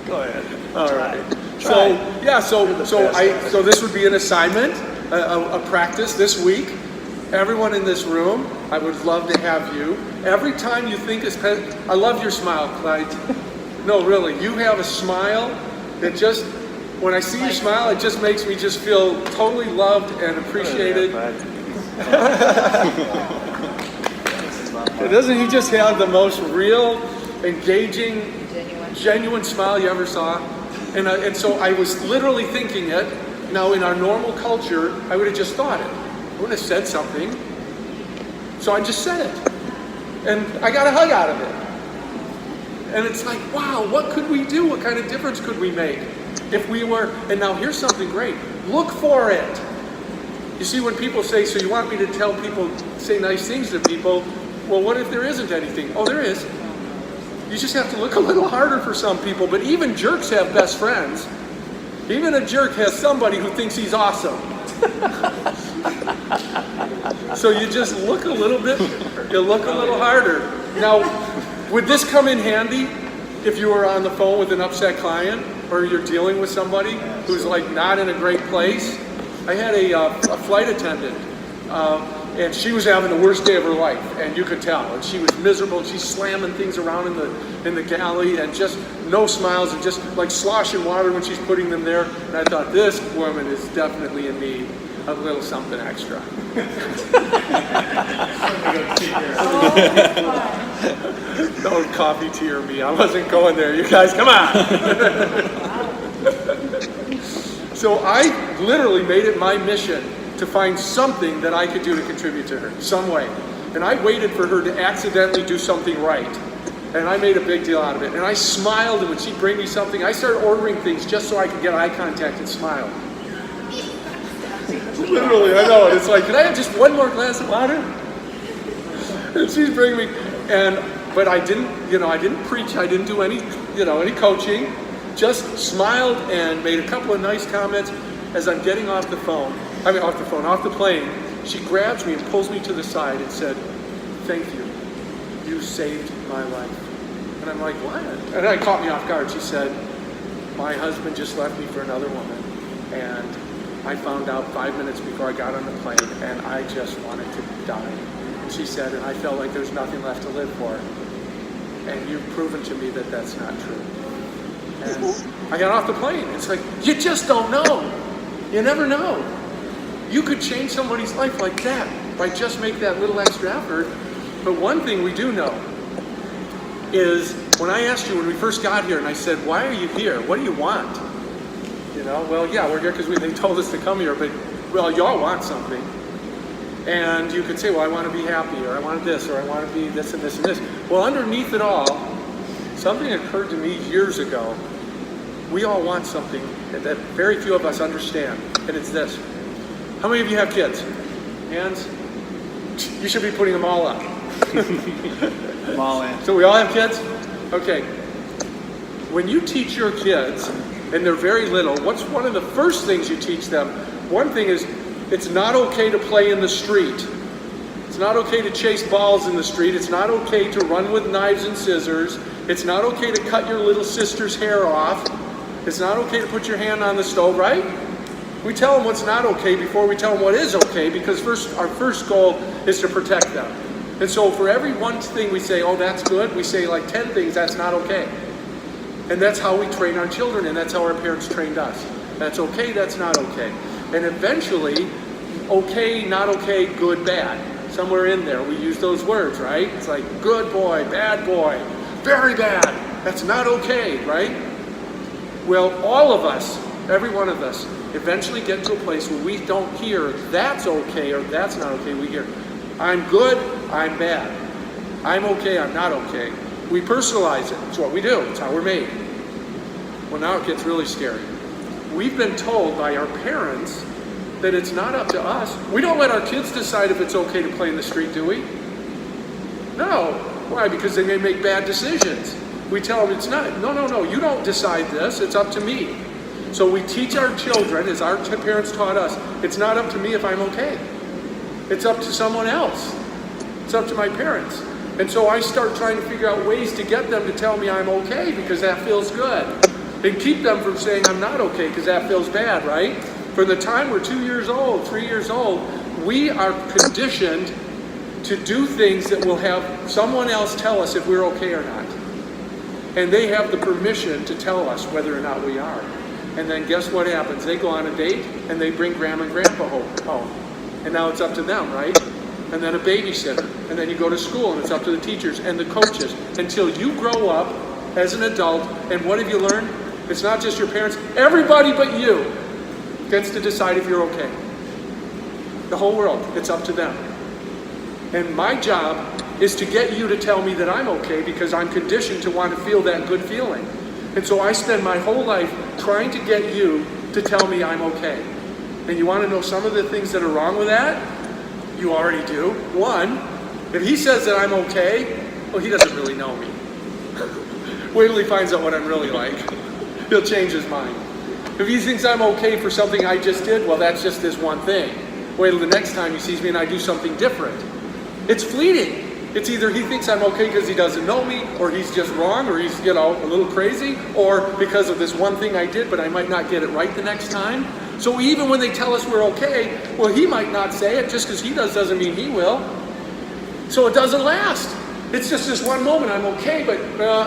Go ahead. All Try. right. Try. So, yeah, so best. so this would be an assignment, a practice this week. Everyone in this room, I would love to have you. Every time you think I love your smile, Clyde. No, really, you have a smile that just, when I see your smile, it just makes me just feel totally loved and appreciated. Doesn't he just have the most real, engaging, genuine smile you ever saw? And so I was literally thinking it. Now, in our normal culture, I would have just thought it. I wouldn't have said something. So I just said it. And I got a hug out of it. And it's like, wow, what could we do? What kind of difference could we make if we were, and now here's something great. Look for it. You see, when people say, so you want me to tell people, say nice things to people, well, what if there isn't anything? Oh, there is. You just have to look a little harder for some people, but even jerks have best friends. Even a jerk has somebody who thinks he's awesome. So you just look a little bit, you look a little harder. Now, would this come in handy if you were on the phone with an upset client or you're dealing with somebody who's like not in a great place? I had a flight attendant, and she was having the worst day of her life, and you could tell. And she was miserable. She's slamming things around in the galley, and just no smiles, and just like sloshing water when she's putting them there. And I thought, this woman is definitely in need of a little something extra. Don't coffee tear me. I wasn't going there. You guys, come on. So I literally made it my mission to find something that I could do to contribute to her, some way. And I waited for her to accidentally do something right. And I made a big deal out of it. And I smiled, and when she'd bring me something, I started ordering things just so I could get eye contact and smile. Literally, I know. It's like, can I have just one more glass of water? And she's bringing me, but I didn't preach. I didn't do any coaching. Just smiled and made a couple of nice comments as I'm getting off the plane. She grabs me and pulls me to the side and said, "Thank you. You saved my life." And I'm like, "What?" And it caught me off guard. She said, "My husband just left me for another woman, and I found out 5 minutes before I got on the plane, and I just wanted to die." And she said, "And I felt like there's nothing left to live for. And you've proven to me that that's not true." And I got off the plane. It's like, you just don't know. You never know. You could change somebody's life like that by just make that little extra effort. But one thing we do know is when I asked you when we first got here and I said, "Why are you here? What do you want?" Well, yeah, we're here because they told us to come here, but, well, y'all want something. And you could say, well, I want to be happy, or I want this, or I want to be this and this and this. Well, underneath it all, something occurred to me years ago. We all want something that very few of us understand, and it's this. How many of you have kids? Hands? You should be putting them all up. I'm all in. So we all have kids? Okay. When you teach your kids, and they're very little, what's one of the first things you teach them? One thing is, it's not okay to play in the street. It's not okay to chase balls in the street. It's not okay to run with knives and scissors. It's not okay to cut your little sister's hair off. It's not okay to put your hand on the stove, right? We tell them what's not okay before we tell them what is okay, because our first goal is to protect them. And so for every one thing we say, oh, that's good, we say like 10 things that's not okay. And that's how we train our children, and that's how our parents trained us. That's okay, that's not okay. And eventually, okay, not okay, good, bad. Somewhere in there, we use those words, right? It's like good boy, very bad. That's not okay, right? Well, all of us, every one of us, eventually get to a place where we don't hear that's okay or that's not okay. We hear I'm good, I'm bad. I'm okay, I'm not okay. We personalize it. It's what we do. It's how we're made. Well, now it gets really scary. We've been told by our parents that it's not up to us. We don't let our kids decide if it's okay to play in the street, do we? No. Why? Because they may make bad decisions. We tell them it's not. No, you don't decide this. It's up to me. So we teach our children, as our parents taught us, it's not up to me if I'm okay. It's up to someone else. It's up to my parents. And so I start trying to figure out ways to get them to tell me I'm okay because that feels good. And keep them from saying I'm not okay because that feels bad, right? From the time we're 2 years old, 3 years old, we are conditioned to do things that will have someone else tell us if we're okay or not. And they have the permission to tell us whether or not we are. And then guess what happens? They go on a date and they bring grandma and grandpa home. And now it's up to them, right? And then a babysitter. And then you go to school and it's up to the teachers and the coaches until you grow up as an adult. And what have you learned? It's not just your parents. Everybody but you gets to decide if you're okay. The whole world. It's up to them. And my job is to get you to tell me that I'm okay because I'm conditioned to want to feel that good feeling. And so I spend my whole life trying to get you to tell me I'm okay. And you want to know some of the things that are wrong with that? You already do. One, if he says that I'm okay, well, he doesn't really know me. Wait till he finds out what I'm really like. He'll change his mind. If he thinks I'm okay for something I just did, well, that's just this one thing. Wait till the next time he sees me and I do something different. It's fleeting. It's either he thinks I'm okay because he doesn't know me, or he's just wrong, or he's, a little crazy, or because of this one thing I did, but I might not get it right the next time. So even when they tell us we're okay, well, he might not say it. Just because he does doesn't mean he will. So it doesn't last. It's just this one moment, I'm okay, but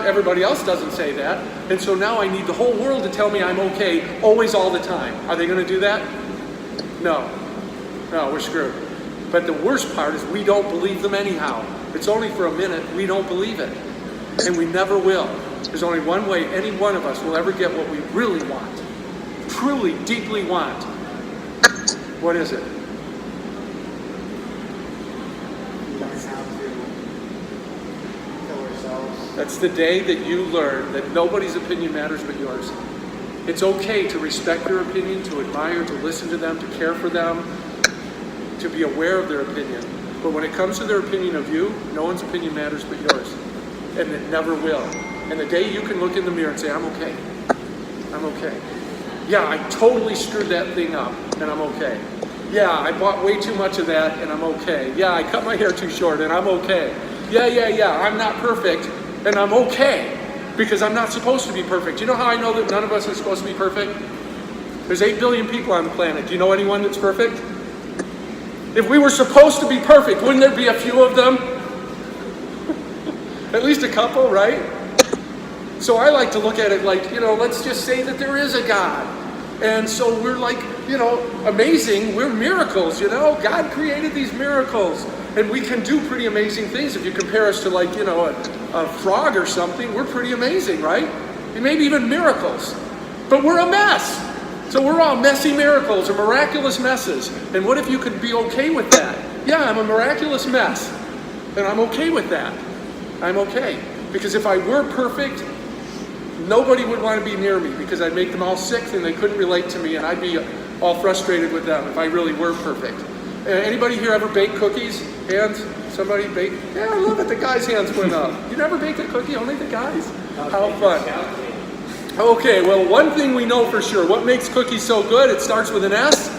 everybody else doesn't say that. And so now I need the whole world to tell me I'm okay, always, all the time. Are they going to do that? No, we're screwed. But the worst part is we don't believe them anyhow. It's only for a minute. We don't believe it. And we never will. There's only one way any one of us will ever get what we really want. Truly, deeply want. What is it? Learn how to kill ourselves. That's the day that you learn that nobody's opinion matters but yours. It's okay to respect their opinion, to admire, to listen to them, to care for them, to be aware of their opinion. But when it comes to their opinion of you, no one's opinion matters but yours. And it never will. And the day you can look in the mirror and say, I'm okay. I'm okay. Yeah, I totally screwed that thing up, and I'm okay. Yeah, I bought way too much of that, and I'm okay. Yeah, I cut my hair too short, and I'm okay. Yeah, I'm not perfect, and I'm okay. Because I'm not supposed to be perfect. You know how I know that none of us are supposed to be perfect? There's 8 billion people on the planet. Do you know anyone that's perfect? If we were supposed to be perfect, wouldn't there be a few of them? At least a couple, right? So I like to look at it like, let's just say that there is a God. And so we're like, amazing. We're miracles, God created these miracles. And we can do pretty amazing things. If you compare us to a frog or something, we're pretty amazing, right? And maybe even miracles. But we're a mess. So we're all messy miracles or miraculous messes. And what if you could be okay with that? Yeah, I'm a miraculous mess. And I'm okay with that. I'm okay. Because if I were perfect, nobody would want to be near me because I'd make them all sick and they couldn't relate to me and I'd be all frustrated with them if I really were perfect. Anybody here ever bake cookies? Hands? Somebody bake? Yeah, I love it. The guys' hands went up. You never baked a cookie? Only the guys. How fun. Okay, well, one thing we know for sure. What makes cookies so good? It starts with an S?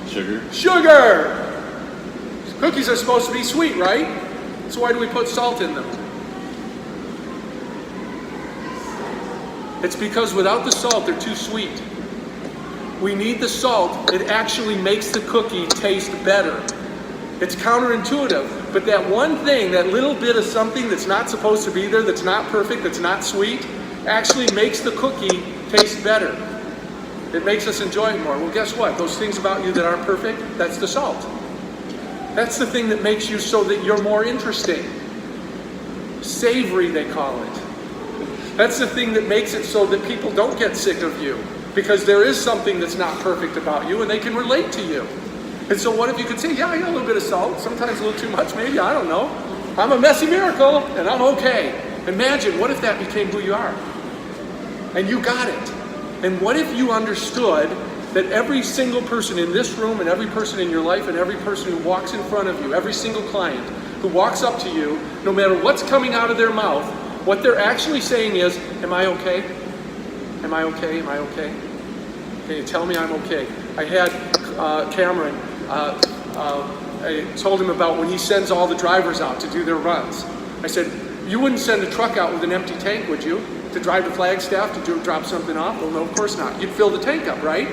Sugar. Sugar! Cookies are supposed to be sweet, right? So why do we put salt in them? It's because without the salt, they're too sweet. We need the salt. It actually makes the cookie taste better. It's counterintuitive, but that one thing, that little bit of something that's not supposed to be there, that's not perfect, that's not sweet, actually makes the cookie taste better. It makes us enjoy it more. Well, guess what? Those things about you that aren't perfect, that's the salt. That's the thing that makes you so that you're more interesting. Savory, they call it. That's the thing that makes it so that people don't get sick of you. Because there is something that's not perfect about you and they can relate to you. And so what if you could say, yeah, I got a little bit of salt, sometimes a little too much, maybe, I don't know. I'm a messy miracle and I'm okay. Imagine, what if that became who you are? And you got it. And what if you understood that every single person in this room and every person in your life and every person who walks in front of you, every single client who walks up to you, no matter what's coming out of their mouth, what they're actually saying is, am I okay? Am I okay? Am I okay? Can you tell me I'm okay? I had Cameron, I told him about when he sends all the drivers out to do their runs. I said, you wouldn't send a truck out with an empty tank, would you? To drive to Flagstaff, to drop something off? Well, no, of course not. You'd fill the tank up, right?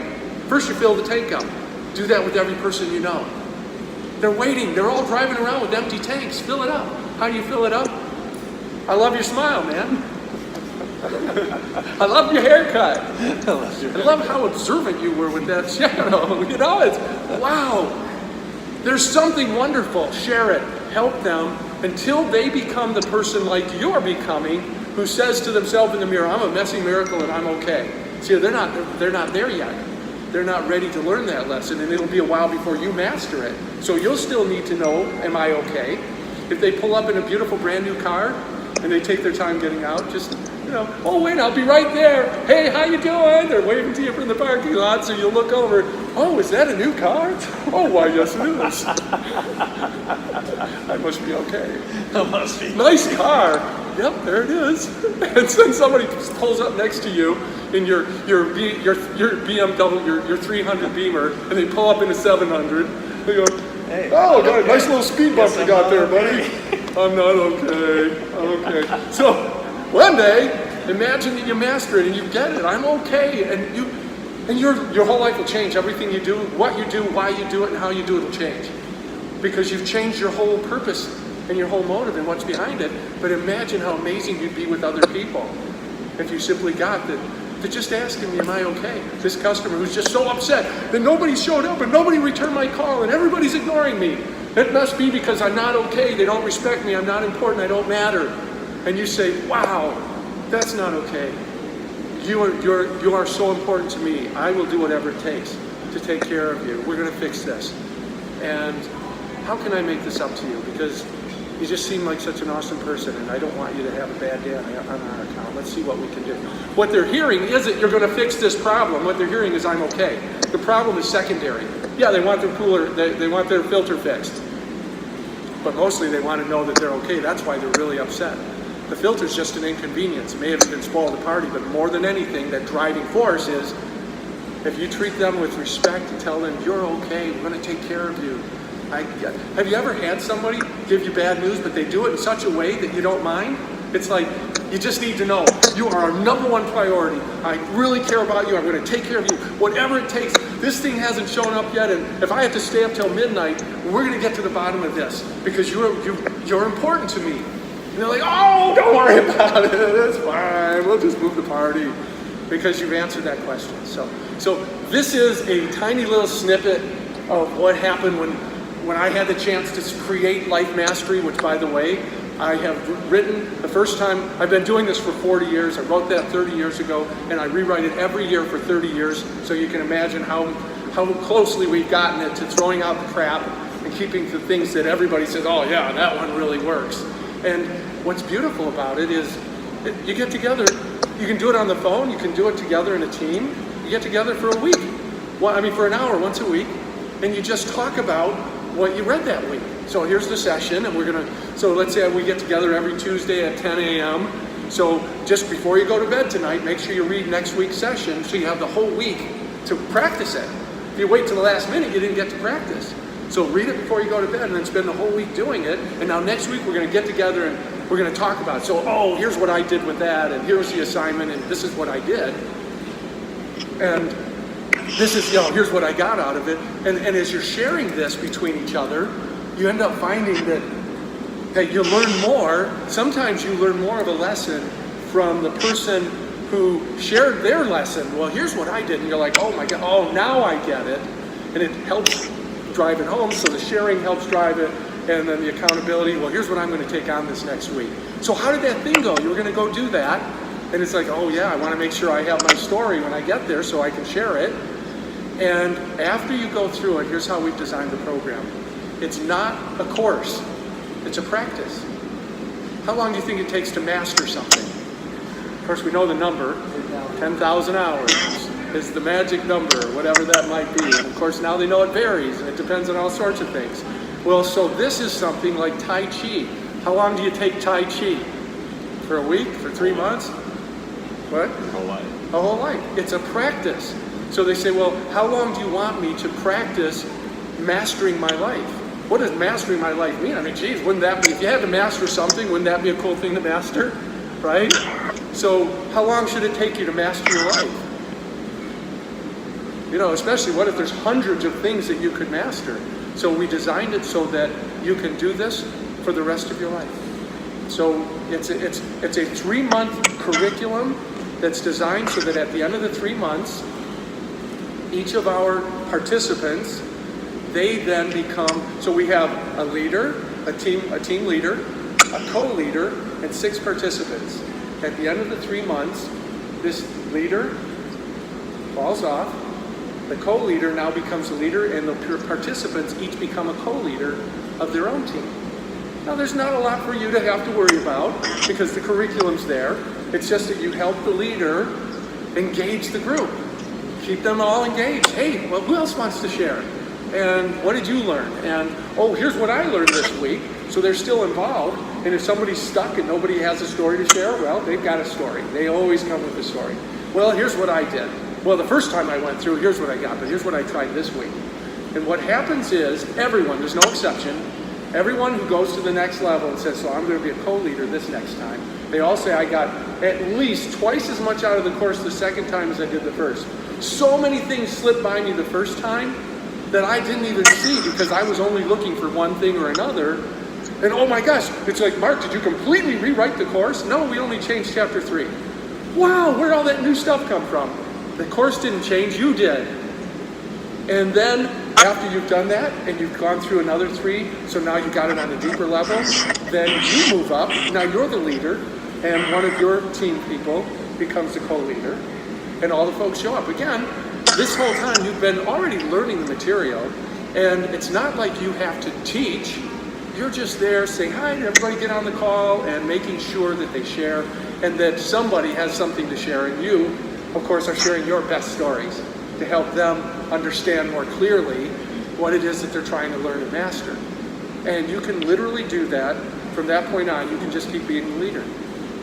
First you fill the tank up. Do that with every person you know. They're waiting. They're all driving around with empty tanks. Fill it up. How do you fill it up? I love your smile, man. I love your haircut. I love how observant you were with that shadow. You know, it's, wow. There's something wonderful. Share it. Help them until they become the person like you're becoming, who says to themselves in the mirror, I'm a messy miracle and I'm okay. See, they're not there yet. They're not ready to learn that lesson, and it'll be a while before you master it. So you'll still need to know, am I okay? If they pull up in a beautiful brand new car and they take their time getting out, just, you know, oh wait, I'll be right there. Hey, how you doing? They're waving to you from the parking lot, so you'll look over. Oh, is that a new car? Oh, why, yes it is. I must be okay. That must be. Nice car. Yep, there it is. And then somebody pulls up next to you in your BMW, your 300 Beamer, and they pull up in a 700. They go, Hey, oh, got a okay. nice little speed bump Yes, you I'm got not there, okay. buddy. I'm not okay. I'm okay. So one day, imagine that you master it and you get it. I'm okay, and your whole life will change. Everything you do, what you do, why you do it, and how you do it will change, because you've changed your whole purpose and your whole motive and what's behind it. But imagine how amazing you'd be with other people if you simply got that. To just asking me, am I okay? This customer who's just so upset that nobody showed up and nobody returned my call and everybody's ignoring me. It must be because I'm not okay. They don't respect me. I'm not important. I don't matter. And you say, wow, that's not okay. You are so important to me. I will do whatever it takes to take care of you. We're going to fix this. And how can I make this up to you? Because you just seem like such an awesome person, and I don't want you to have a bad day on our account. Let's see what we can do. What they're hearing isn't you're going to fix this problem. What they're hearing is I'm okay. The problem is secondary. Yeah, they want their cooler, they want their filter fixed. But mostly they want to know that they're okay. That's why they're really upset. The filter's just an inconvenience. It may have been spoiled the party, but more than anything, that driving force is if you treat them with respect and tell them you're okay, we're going to take care of you. Have you ever had somebody give you bad news, but they do it in such a way that you don't mind? It's like, you just need to know, you are our number one priority. I really care about you. I'm going to take care of you. Whatever it takes. This thing hasn't shown up yet, and if I have to stay up till midnight, we're going to get to the bottom of this because you're important to me. And they're like, oh, don't worry about it. It's fine. We'll just move the party because you've answered that question. So this is a tiny little snippet of what happened when I had the chance to create Life Mastery, which, by the way, I have written the first time. I've been doing this for 40 years. I wrote that 30 years ago, and I rewrite it every year for 30 years. So you can imagine how closely we've gotten it to throwing out the crap and keeping the things that everybody says, oh yeah, that one really works. And what's beautiful about it is you get together. You can do it on the phone. You can do it together in a team. You get together for a week. For an hour once a week, and you just talk about what you read that week. So here's the session, and so let's say we get together every Tuesday at 10 a.m. So just before you go to bed tonight, make sure you read next week's session so you have the whole week to practice it. If you wait till the last minute, you didn't get to practice. So read it before you go to bed and then spend the whole week doing it. And now next week we're going to get together and we're going to talk about it. So, here's what I did with that, and here's the assignment, and this is what I did. And this is, here's what I got out of it. And as you're sharing this between each other, you end up finding that you learn more. Sometimes you learn more of a lesson from the person who shared their lesson. Well, here's what I did. And you're like, oh my God, now I get it. And it helps drive it home. So the sharing helps drive it. And then the accountability, well, here's what I'm going to take on this next week. So how did that thing go? You were going to go do that. And it's like, oh yeah, I want to make sure I have my story when I get there so I can share it. And after you go through it, here's how we've designed the program. It's not a course, it's a practice. How long do you think it takes to master something? Of course, we know the number, 10,000 hours is the magic number, whatever that might be. And of course, now they know it varies, and it depends on all sorts of things. Well, so this is something like Tai Chi. How long do you take Tai Chi? For a week? For 3 months? What? Your whole life. A whole life. It's a practice. So they say, well, how long do you want me to practice mastering my life? What does mastering my life mean? I mean, geez, wouldn't that be, if you had to master something, wouldn't that be a cool thing to master, right? So how long should it take you to master your life? You know, especially what if there's hundreds of things that you could master? So we designed it so that you can do this for the rest of your life. So it's a 3-month curriculum that's designed so that at the end of the 3 months, each of our participants, they then become, so we have a leader, a team leader, a co-leader, and 6 participants. At the end of the 3 months, this leader falls off. The co-leader now becomes a leader, and the participants each become a co-leader of their own team. Now, there's not a lot for you to have to worry about because the curriculum's there. It's just that you help the leader engage the group. Keep them all engaged. Hey, well, who else wants to share? And what did you learn? And, oh, here's what I learned this week. So they're still involved. And if somebody's stuck and nobody has a story to share, well, they've got a story. They always come with a story. Well, here's what I did. Well, the first time I went through, here's what I got, but here's what I tried this week. And what happens is everyone, there's no exception, everyone who goes to the next level and says, so I'm going to be a co-leader this next time, they all say I got at least twice as much out of the course the second time as I did the first. So many things slipped by me the first time that I didn't even see because I was only looking for one thing or another. And oh my gosh, it's like, Mark, did you completely rewrite the course? No, we only changed chapter 3. Wow, where'd all that new stuff come from? The course didn't change, you did. And then after you've done that and you've gone through another 3, so now you got it on a deeper level, then you move up, now you're the leader, and one of your team people becomes the co-leader, and all the folks show up. Again, this whole time you've been already learning the material, and it's not like you have to teach. You're just there saying hi to everybody, get on the call, and making sure that they share, and that somebody has something to share, and you, of course, are sharing your best stories to help them understand more clearly what it is that they're trying to learn and master. And you can literally do that. From that point on, you can just keep being the leader.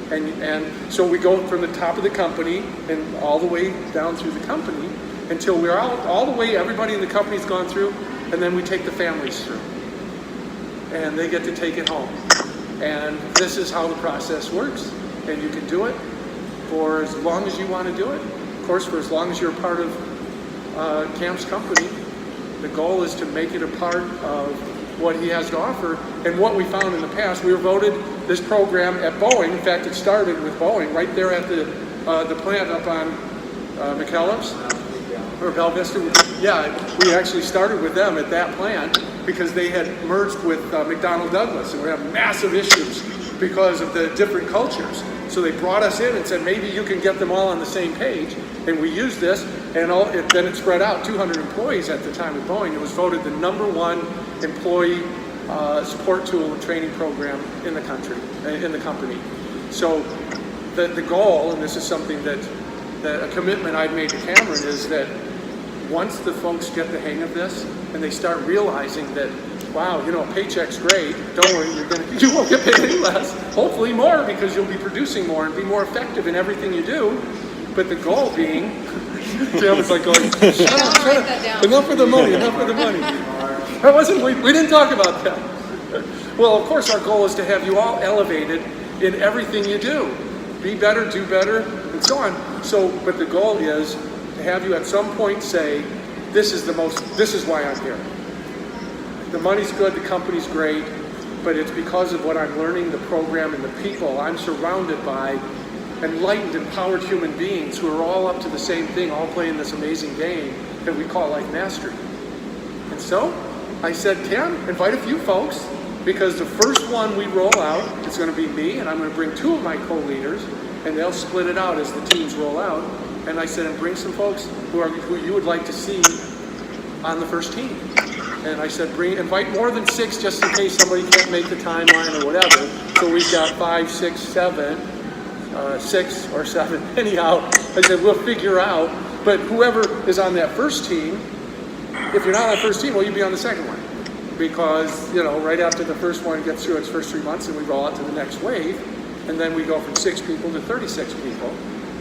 And so we go from the top of the company and all the way down through the company until we're all the way, everybody in the company's gone through, and then we take the families through. And they get to take it home. And this is how the process works. And you can do it for as long as you want to do it. Of course, for as long as you're a part of Cam's company, the goal is to make it a part of what he has to offer. And what we found in the past, we were voted this program at Boeing. In fact, it started with Boeing right there at the plant up on McKellips or Bell Vista. Yeah, we actually started with them at that plant because they had merged with McDonnell Douglas, and we have massive issues because of the different cultures. So they brought us in and said, maybe you can get them all on the same page. And we used this, and then it spread out. 200 employees at the time at Boeing. It was voted the #1 employee support tool and training program in the country, in the company. So the goal, and this is something that a commitment I've made to Cameron, is that once the folks get the hang of this and they start realizing that, wow, you know, a paycheck's great, don't worry, you won't get paid any less. Hopefully more, because you'll be producing more and be more effective in everything you do. But the goal being, Jim was like going, shut up, enough of the money, enough of the money. That wasn't, we didn't talk about that. Well, of course, our goal is to have you all elevated in everything you do. Be better, do better, and so on. So, but the goal is to have you at some point say, this is why I'm here. The money's good, the company's great, but it's because of what I'm learning, the program, and the people I'm surrounded by, enlightened, empowered human beings who are all up to the same thing, all playing this amazing game that we call life mastery. And so I said, Cam, invite a few folks, because the first one we roll out is going to be me, and I'm going to bring 2 of my co-leaders, and they'll split it out as the teams roll out. And I said, and bring some folks who you would like to see on the first team. And I said, invite more than 6 just in case somebody can't make the timeline or whatever. So we've got 5, 6, 7. 6 or 7, anyhow. I said, we'll figure out, but whoever is on that first team, if you're not on the first team, well, you'll be on the second one. Because, you know, right after the first one gets through its first 3 months and we roll out to the next wave, and then we go from 6 people to 36 people.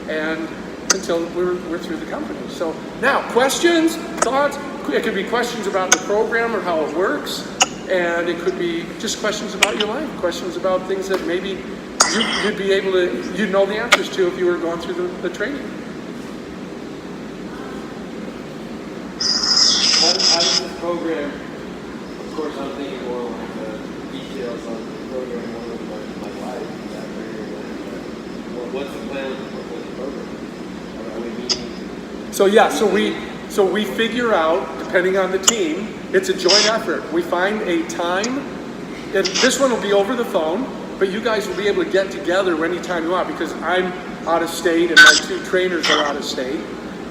And until we're through the company. So now, questions, thoughts? It could be questions about the program or how it works, and it could be just questions about your life, questions about things that maybe you'd be able to, you'd know the answers to if you were going through the training. How does the program, of course I'm thinking more like the details of the program more than my life, what's the plan with the program? Are we meeting? So yeah, so we figure out, depending on the team, it's a joint effort. We find a time, and this one will be over the phone, but you guys will be able to get together anytime you want, because I'm out of state and my 2 trainers are out of state.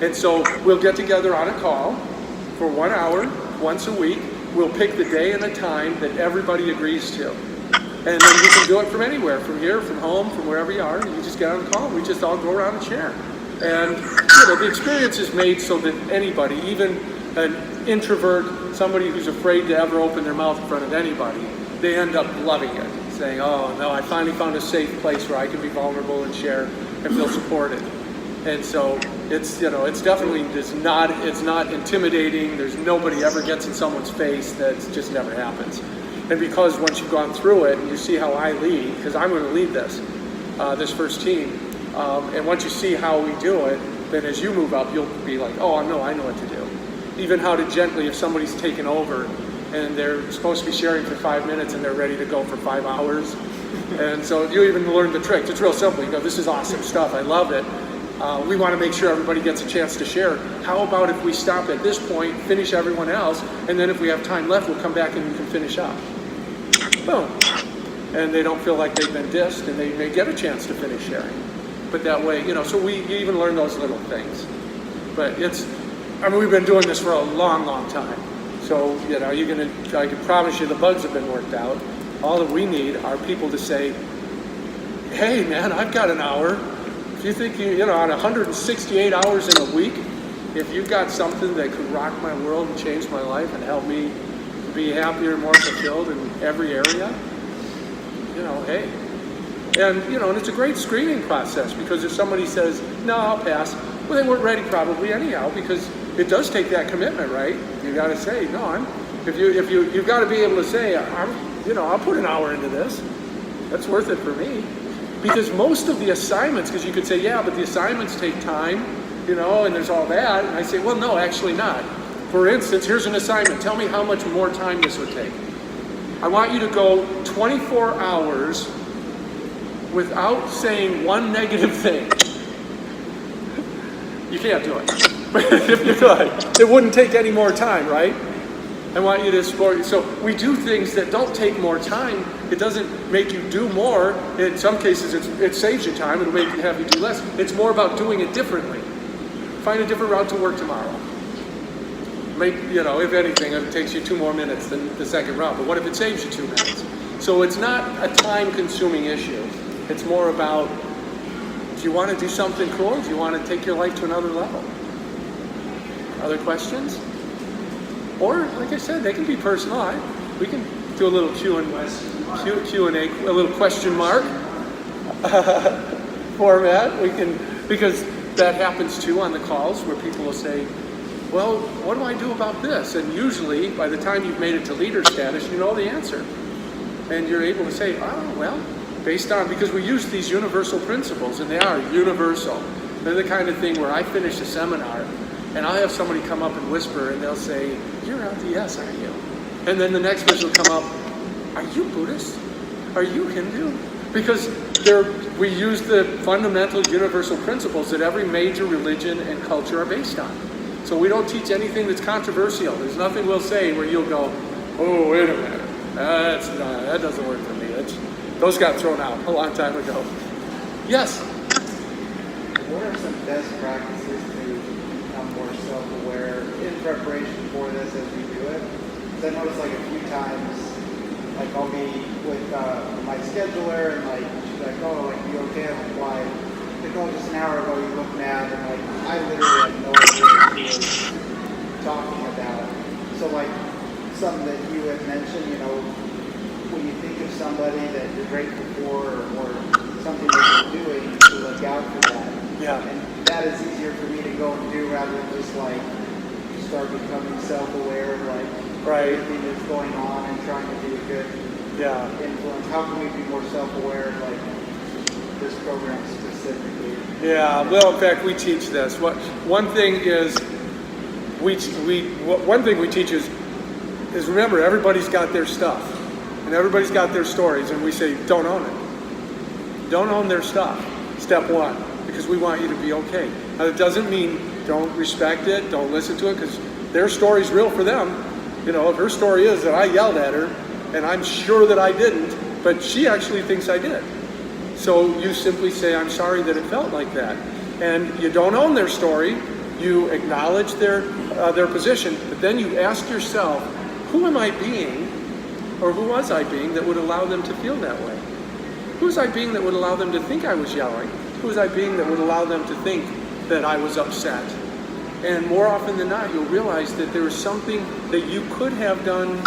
And so we'll get together on a call for 1 hour, once a week. We'll pick the day and the time that everybody agrees to. And then you can do it from anywhere, from here, from home, from wherever you are. And you just get on the call. We just all go around and share. And the experience is made so that anybody, even an introvert, somebody who's afraid to ever open their mouth in front of anybody, they end up loving it, saying, "Oh no, I finally found a safe place where I can be vulnerable and share and feel supported." And so it's definitely it's not intimidating. There's nobody ever gets in someone's face. That just never happens. And because once you've gone through it and you see how I lead, because I'm going to lead this first team, and once you see how we do it, then as you move up, you'll be like, "Oh no, I know what to do." Even how to gently, if somebody's taken over and they're supposed to be sharing for 5 minutes and they're ready to go for 5 hours, and so you even learn the trick. It's real simple. You go, "This is awesome stuff. I love it. We want to make sure everybody gets a chance to share. How about if we stop at this point, finish everyone else, and then if we have time left, we'll come back and you can finish up." Boom. And they don't feel like they've been dissed, and they may get a chance to finish sharing. But that way, so you even learn those little things. But we've been doing this for a long, long time. So, I can promise you the bugs have been worked out. All that we need are people to say, "Hey man, I've got an hour. If you think on 168 hours in a week, if you've got something that could rock my world and change my life and help me be happier and more fulfilled in every area, hey." And, and it's a great screening process, because if somebody says, "No, I'll pass," well, they weren't ready probably anyhow, because it does take that commitment, right? You got to say, "No, you've got to be able to say, I'll put an hour into this. That's worth it for me." Because most of the assignments, because you could say, "Yeah, but the assignments take time, and there's all that." And I say, "Well, no, actually not. For instance, here's an assignment. Tell me how much more time this would take. I want you to go 24 hours without saying one negative thing." You can't do it. But if you could, it wouldn't take any more time, right? I want you to explore. So we do things that don't take more time. It doesn't make you do more. In some cases, it saves you time. It'll have you do less. It's more about doing it differently. Find a different route to work tomorrow. If anything, it takes you 2 more minutes than the second route. But what if it saves you 2 minutes? So it's not a time-consuming issue. It's more about, do you want to do something cool? Do you want to take your life to another level? Other questions? Or, like I said, they can be personal. We can do a little Q&A, a little question mark format. Because that happens too on the calls, where people will say, "Well, what do I do about this?" And usually, by the time you've made it to leader status, you know the answer. And you're able to say, "Oh, well, because we use these universal principles, and they are universal." They're the kind of thing where I finish a seminar, and I'll have somebody come up and whisper, and they'll say, "You're LDS, aren't you?" And then the next person will come up, "Are you Buddhist? Are you Hindu?" Because we use the fundamental universal principles that every major religion and culture are based on. So we don't teach anything that's controversial. There's nothing we'll say where you'll go, "Oh, wait a minute, that doesn't work for me." Those got thrown out a long time ago. Yes? What are some best practices to become more self-aware in preparation for this as we do it? Because I noticed a few times, I'll be with my scheduler, and she's like, "Oh, you okay? I'm like, why?" Like, "Oh, just an hour ago you looked mad," and I literally had no idea what he was talking about. So something that you had mentioned, when you think of somebody that you're grateful for, or something that you're doing, to look out for that. Yeah. And that is easier for me to go and do rather than just like start becoming self-aware of like Right. everything that's going on and trying to be a good Yeah. influence. How can we be more self-aware of like this program specifically? Yeah, well, in fact, we teach this. One thing is, one thing we teach is remember, everybody's got their stuff, and everybody's got their stories, and we say, don't own it. Don't own their stuff, step one, because we want you to be okay. Now, that doesn't mean don't respect it, don't listen to it, because their story's real for them. You know, if her story is that I yelled at her, and I'm sure that I didn't, but she actually thinks I did. So you simply say, I'm sorry that it felt like that. And you don't own their story, you acknowledge their position, but then you ask yourself, who am I being, or who was I being that would allow them to feel that way? Who was I being that would allow them to think I was yelling? Who was I being that would allow them to think that I was upset? And more often than not, you'll realize that there was something that you could have done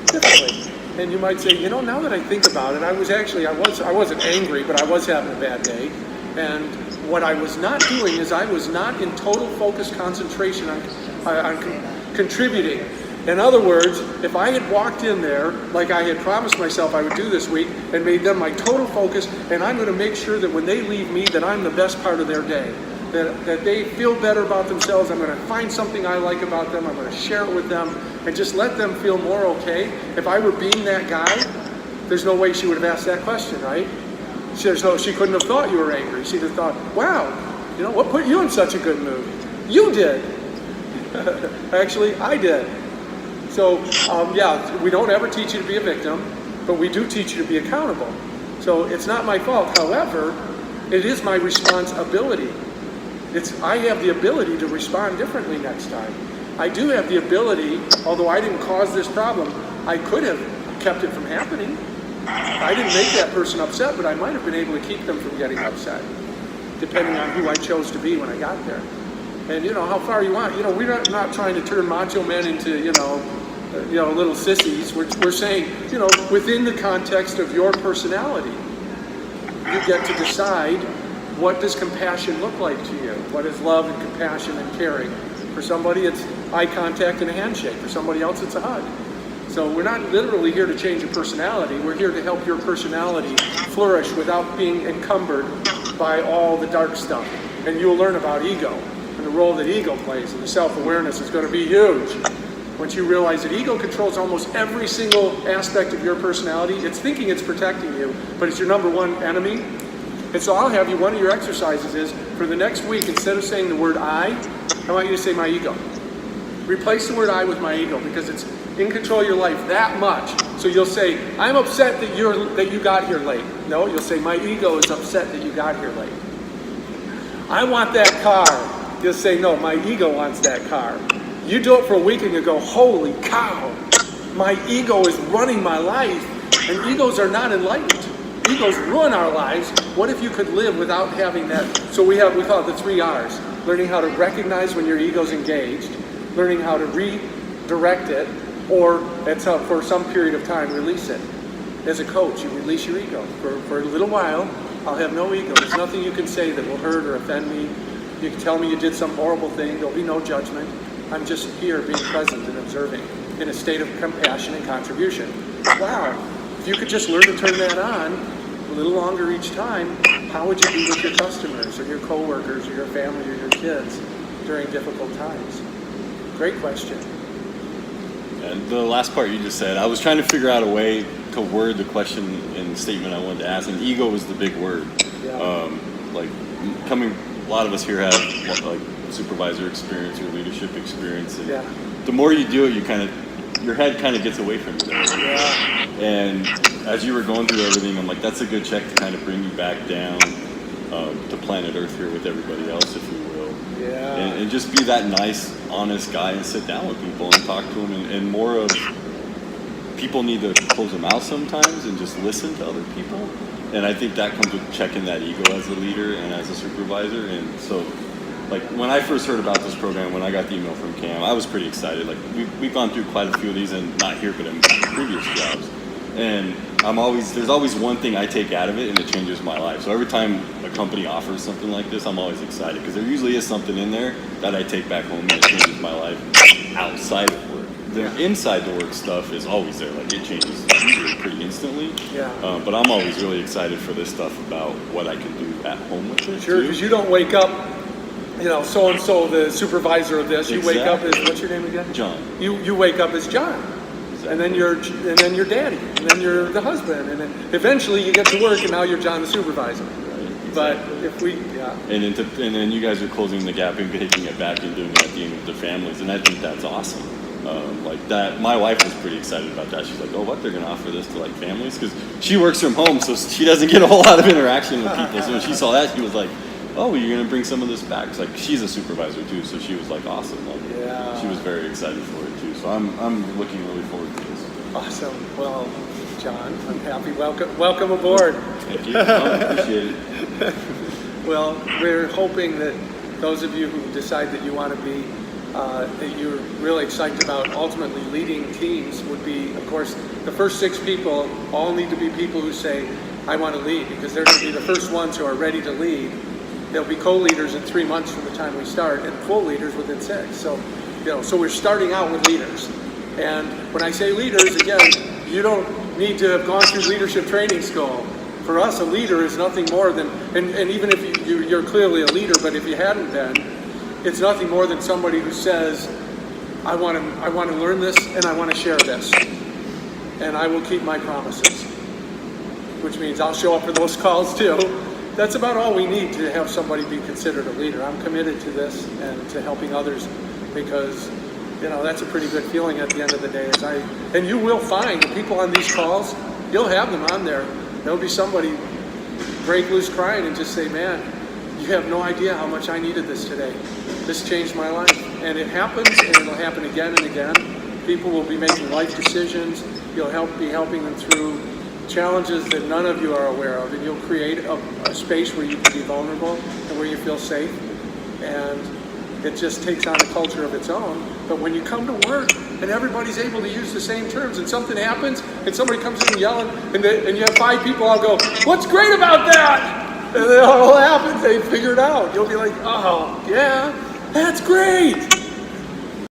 differently. And you might say, you know, now that I think about it, I wasn't angry, but I was having a bad day. And what I was not doing is I was not in total focused concentration on contributing. In other words, if I had walked in there like I had promised myself I would do this week and made them my total focus, and I'm going to make sure that when they leave me that I'm the best part of their day, that they feel better about themselves, I'm going to find something I like about them, I'm going to share it with them, and just let them feel more okay. If I were being that guy, there's no way she would have asked that question, right? She couldn't have thought you were angry. She'd have thought, wow, you know, what put you in such a good mood? You did. Actually, I did. So, yeah, we don't ever teach you to be a victim, but we do teach you to be accountable. So it's not my fault. However, it is my responsibility. I have the ability to respond differently next time. I do have the ability, although I didn't cause this problem, I could have kept it from happening. I didn't make that person upset, but I might have been able to keep them from getting upset, depending on who I chose to be when I got there. And you know, how far you want. You know, we're not trying to turn macho men into, you know, little sissies. We're saying, you know, within the context of your personality, you get to decide, what does compassion look like to you? What is love and compassion and caring? For somebody, it's eye contact and a handshake. For somebody else, it's a hug. So we're not literally here to change your personality. We're here to help your personality flourish without being encumbered by all the dark stuff. And you'll learn about ego and the role that ego plays, and the self-awareness is going to be huge. Once you realize that ego controls almost every single aspect of your personality, it's thinking it's protecting you, but it's your number one enemy. And so I'll have you, one of your exercises is, for the next week, instead of saying the word I want you to say my ego. Replace the word I with my ego, because it's in control of your life that much. So you'll say, I'm upset that you got here late. No, you'll say, my ego is upset that you got here late. I want that car. You'll say, no, my ego wants that car. You do it for a week and you go, holy cow, my ego is running my life. And egos are not enlightened. Egos ruin our lives. What if you could live without having that? So we call it the 3 R's. Learning how to recognize when your ego's engaged, learning how to redirect it, or for some period of time, release it. As a coach, you release your ego. For a little while, I'll have no ego. There's nothing you can say that will hurt or offend me. You can tell me you did some horrible thing. There'll be no judgment. I'm just here being present and observing in a state of compassion and contribution. Wow, if you could just learn to turn that on a little longer each time, how would you be with your customers or your coworkers or your family or your kids during difficult times? Great question. And the last part you just said, I was trying to figure out a way to word the question and the statement I wanted to ask, and ego was the big word. Yeah. A lot of us here have like supervisor experience or leadership experience, and Yeah. the more you do it, your head kind of gets away from you. Yeah. And as you were going through everything, I'm like, that's a good check to kind of bring you back down to planet Earth here with everybody else, if you will. Yeah. And just be that nice, honest guy and sit down with people and talk to them. And more of, people need to close their mouth sometimes and just listen to other people. And I think that comes with checking that ego as a leader and as a supervisor. And so, like, when I first heard about this program, when I got the email from Cam, I was pretty excited. Like, we've gone through quite a few of these, and not here, but in previous jobs. And there's always one thing I take out of it, and it changes my life. So every time a company offers something like this, I'm always excited because there usually is something in there that I take back home and it changes my life outside of work. The inside the work stuff is always there, like it changes usually pretty instantly. Yeah. But I'm always really excited for this stuff about what I can do at home with it. Sure, too. because you don't wake up, so and so, the supervisor of this. You wake up as, what's your name again? John. You wake up as John, and then you're daddy, and then you're the husband, and then eventually you get to work, and now you're John the supervisor. But if we, And then you guys are closing the gap and taking it back and doing it at the end with the families, and I think that's awesome. Like that, my wife was pretty excited about that. She's like, "Oh, what? They're gonna offer this to like families?" Because she works from home, so she doesn't get a whole lot of interaction with people. So when she saw that, she was like, "Oh, you're gonna bring some of this back?" It's like she's a supervisor too, so she was like, "Awesome!" Like, she was very excited for it too. So I'm looking really forward to this. Awesome. Well, John, I'm happy. Welcome aboard. Thank you. Appreciate it. Well, we're hoping that those of you who decide that you want to be, that you're really excited about ultimately leading teams would be, of course, the first 6 people all need to be people who say, I want to lead, because they're going to be the first ones who are ready to lead. They'll be co-leaders in 3 months from the time we start, and full leaders within 6. So, so we're starting out with leaders. And when I say leaders, again, you don't need to have gone through leadership training school. For us, a leader is nothing more than, and even if you're clearly a leader, but if you hadn't been, it's nothing more than somebody who says, I want to learn this and I want to share this. And I will keep my promises. Which means I'll show up for those calls too. That's about all we need to have somebody be considered a leader. I'm committed to this and to helping others because, that's a pretty good feeling at the end of the day. And you will find the people on these calls, you'll have them on there. There'll be somebody break loose crying and just say, man, you have no idea how much I needed this today. This changed my life. And it happens, and it'll happen again and again. People will be making life decisions. You'll be helping them through challenges that none of you are aware of. And you'll create a space where you can be vulnerable and where you feel safe. And it just takes on a culture of its own. But when you come to work and everybody's able to use the same terms and something happens and somebody comes in and yelling and you have 5 people all go, what's great about that? And then all happens, they figure it out. You'll be like, oh, yeah, that's great.